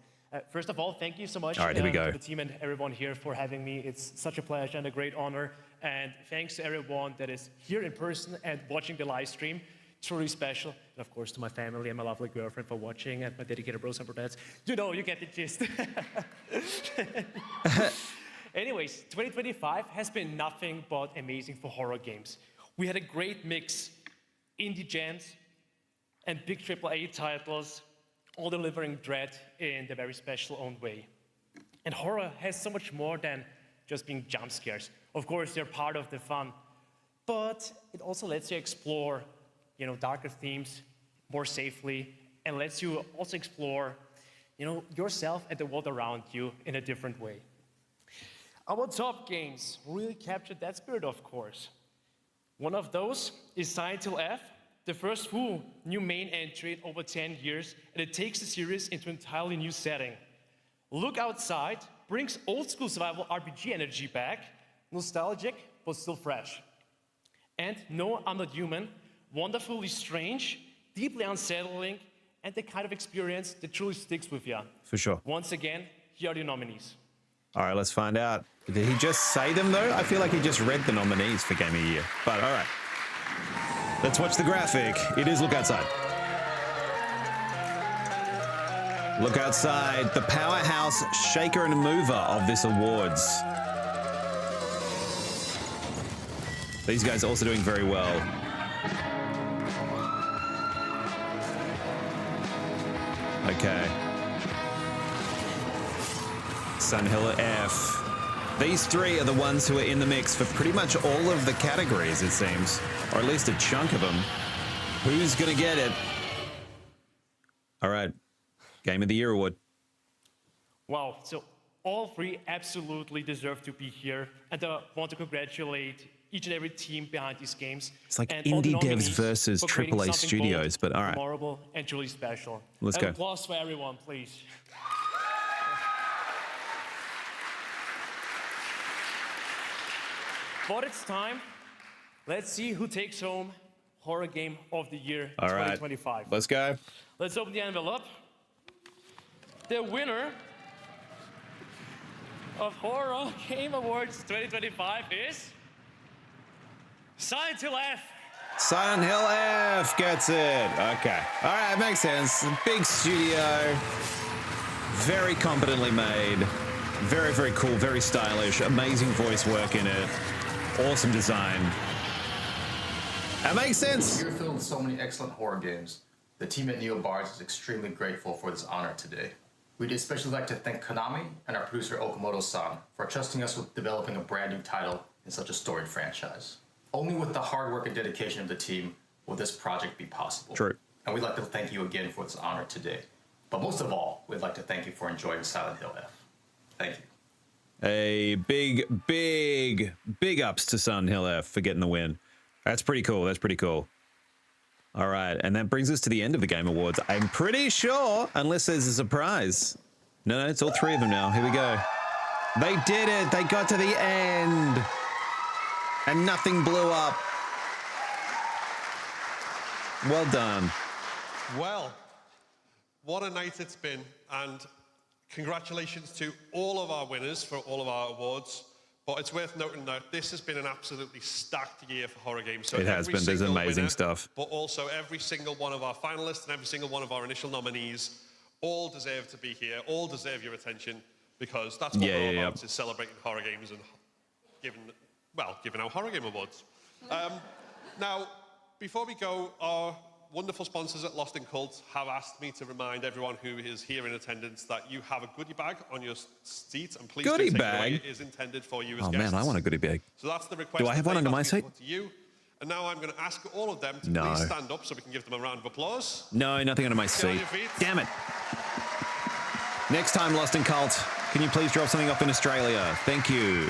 First of all, thank you so much All right, here we go. to the team and everyone here for having me. It's such a pleasure and a great honor. And thanks to everyone that is here in person and watching the live stream. Truly special. And of course to my family and my lovely girlfriend for watching, and my dedicated bros and brodettes. You get the gist. Anyways, 2025 has been nothing but amazing for horror games. We had a great mix, indie gems and big AAA titles, all delivering dread in their very special own way. And horror has so much more than just being jump scares. Of course, they're part of the fun, but it also lets you explore, darker themes more safely, and lets you also explore, yourself and the world around you in a different way. Our top games really captured that spirit, of course. One of those is Silent Hill F, the first full new main entry in over 10 years, and it takes the series into an entirely new setting. Look Outside brings old school survival RPG energy back, nostalgic but still fresh. And No, I'm Not Human, wonderfully strange, deeply unsettling, and the kind of experience that truly sticks with you. For sure. Once again, here are your nominees. All right, let's find out. Did he just say them though? I feel like he just read the nominees for Game of the Year. But all right. Let's watch the graphic. It is Look Outside. Look Outside, the powerhouse shaker and mover of this awards. These guys are also doing very well. Okay. Silent Hill F. These three are the ones who are in the mix for pretty much all of the categories, it seems. Or at least a chunk of them. Who's gonna get it? All right. Game of the Year award. Wow, so all three absolutely deserve to be here, and I want to congratulate each and every team behind these games. It's like and all the indie devs nominees versus for creating AAA something studios, bold, but all right. memorable, and truly special. Let's An go. applause for everyone, please. But it's time. Let's see who takes home Horror Game of the Year All right. 2025. Let's go. Let's open the envelope. The winner of Horror Game Awards 2025 is Silent Hill F. Silent Hill F gets it. Okay. All right, makes sense. Big studio. Very competently made. Very, very cool. Very stylish. Amazing voice work in it. Awesome design. That makes sense. You're filled with so many excellent horror games. The team at NeoBars is extremely grateful for this honor today. We'd especially like to thank Konami and our producer Okamoto-san for trusting us with developing a brand new title in such a storied franchise. Only with the hard work and dedication of the team will this project be possible. True. And we'd like to thank you again for this honor today. But most of all, we'd like to thank you for enjoying Silent Hill F. Thank you. A big ups to Silent Hill F for getting the win. That's pretty cool. That's pretty cool. All right, and that brings us to the end of the Game Awards. I'm pretty sure, unless there's a surprise. No, it's all three of them now. Here we go. They did it. They got to the end. And nothing blew up. Well done. Well, what a night it's been, and congratulations to all of our winners for all of our awards. But it's worth noting that this has been an absolutely stacked year for horror games. So It has every been. There's single amazing winner, stuff. But also every single one of our finalists and every single one of our initial nominees all deserve to be here, all deserve your attention, because that's what we're all about, is celebrating horror games and giving out horror game awards. Now, before we go, our wonderful sponsors at Lost in Cult have asked me to remind everyone who is here in attendance that you have a goodie bag on your seat, and please Goodie do take bag? it away. It is intended for you as Oh guests. man, I want a goodie bag. So that's the request. Do I have one under my seat? To you. And now I'm going to ask all of them to No. please stand up so we can give them a round of applause. No, nothing under my Get on seat. your feet. Damn it. Next time, Lost in Cult, can you please drop something off in Australia? Thank you.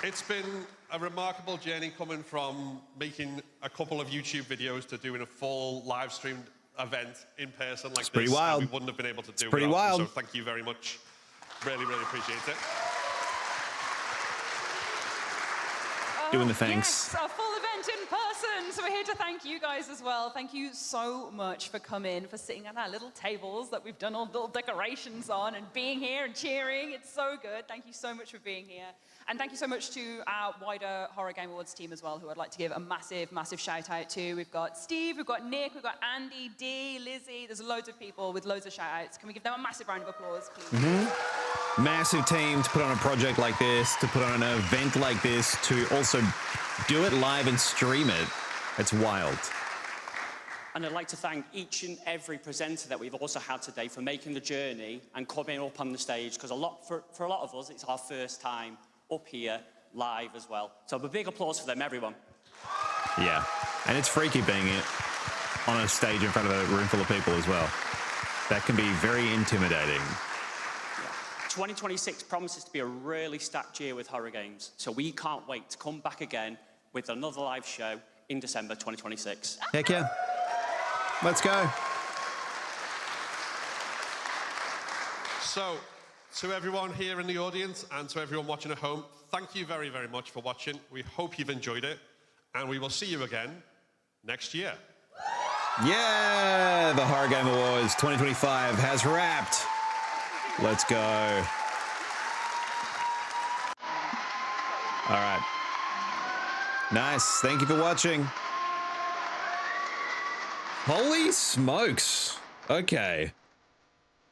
It's been a remarkable journey coming from making a couple of YouTube videos to doing a full live streamed event in person like this. pretty wild. And we wouldn't have been able to do pretty without them, wild. So thank you very much. Really, really appreciate it. Doing the thanks. Yes, a full event in person. So we're here to thank you guys as well. Thank you so much for coming, for sitting at our little tables that we've done all little decorations on and being here and cheering. It's so good. Thank you so much for being here. And thank you so much to our wider Horror Game Awards team as well, who I'd like to give a massive, massive shout out to. We've got Steve, we've got Nick, we've got Andy, Dee, Lizzie. There's loads of people with loads of shout outs. Can we give them a massive round of applause, please? Massive team to put on a project like this, to put on an event like this, to also do it live and stream it. It's wild. And I'd like to thank each and every presenter that we've also had today for making the journey and coming up on the stage, because for a lot of us, it's our first time up here live as well. So a big applause for them, everyone. Yeah, and it's freaky being on a stage in front of a room full of people as well. That can be very intimidating. 2026 promises to be a really stacked year with horror games, so we can't wait to come back again with another live show in December 2026. Heck yeah. Let's go. So, to everyone here in the audience and to everyone watching at home, thank you very, very much for watching. We hope you've enjoyed it, and we will see you again next year. Yeah, the Horror Game Awards 2025 has wrapped. Let's go. All right. Nice. Thank you for watching. Holy smokes. Okay.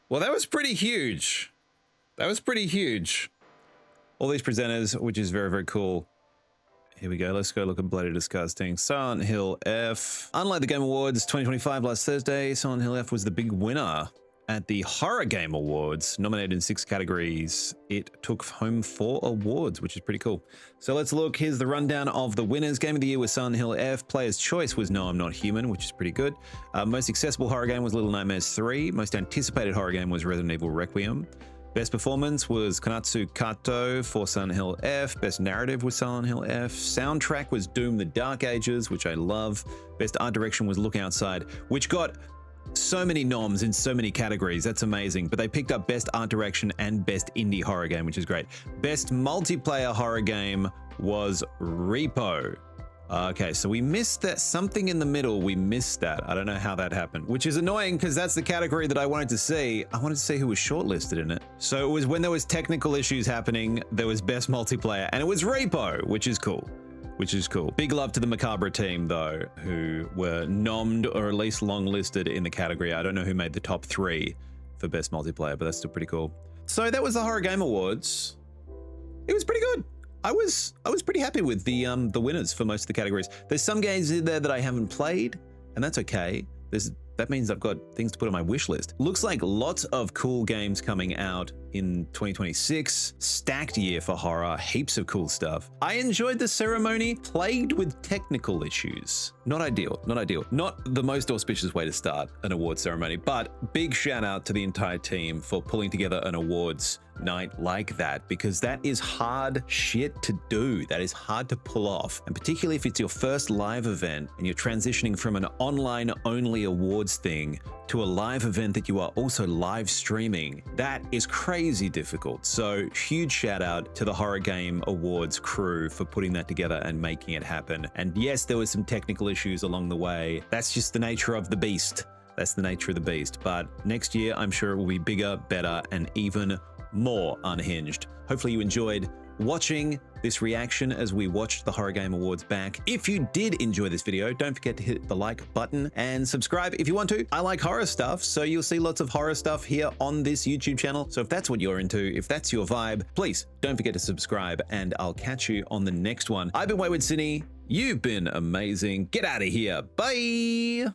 Well, that was pretty huge. That was pretty huge. All these presenters, which is very, very cool. Here we go. Let's go look at Bloody Disgusting. Silent Hill F. Unlike the Game Awards 2025 last Thursday, Silent Hill F was the big winner. at the Horror Game Awards, nominated in 6 categories. It took home 4 awards, which is pretty cool. So let's look. Here's the rundown of the winners. Game of the Year was Silent Hill F. Player's Choice was No, I'm Not Human, which is pretty good. Most accessible horror game was Little Nightmares 3. Most anticipated horror game was Resident Evil Requiem. Best performance was Konatsu Kato for Silent Hill F. Best narrative was Silent Hill F. Soundtrack was Doom the Dark Ages, which I love. Best art direction was Look Outside, which got so many noms in so many categories. That's amazing. But they picked up Best Art Direction and Best Indie Horror Game, which is great. Best Multiplayer Horror Game was Repo. Okay, so we missed that, something in the middle, we missed that. I don't know how that happened, which is annoying because that's the category that I wanted to see. I wanted to see who was shortlisted in it. So it was when there was technical issues happening, there was Best Multiplayer, and it was Repo, which is cool. Which is cool. Big love to the Macabre team, though, who were nommed or at least long-listed in the category. I don't know who made the top 3 for Best Multiplayer, but that's still pretty cool. So that was the Horror Game Awards. It was pretty good. I was pretty happy with the winners for most of the categories. There's some games in there that I haven't played, and that's okay. That means I've got things to put on my wish list. Looks like lots of cool games coming out in 2026. Stacked year for horror, heaps of cool stuff. I enjoyed the ceremony, plagued with technical issues. Not ideal, not ideal. Not the most auspicious way to start an awards ceremony, but big shout out to the entire team for pulling together an awards night like that, because that is hard shit to do. That is hard to pull off. And particularly if it's your first live event and you're transitioning from an online only awards thing to a live event that you are also live streaming, that is crazy difficult. So huge shout out to the Horror Game Awards crew for putting that together and making it happen. And yes, there was some technical issues along the way. That's just the nature of the beast. That's the nature of the beast. But next year, I'm sure it will be bigger, better, and even more unhinged. Hopefully you enjoyed watching this reaction as we watched the Horror Game Awards back. If you did enjoy this video, don't forget to hit the like button and subscribe if you want to. I like horror stuff, so you'll see lots of horror stuff here on this YouTube channel. So if that's what you're into, if that's your vibe, please don't forget to subscribe, and I'll catch you on the next one. I've been Wayward Cine. You've been amazing. Get out of here. Bye.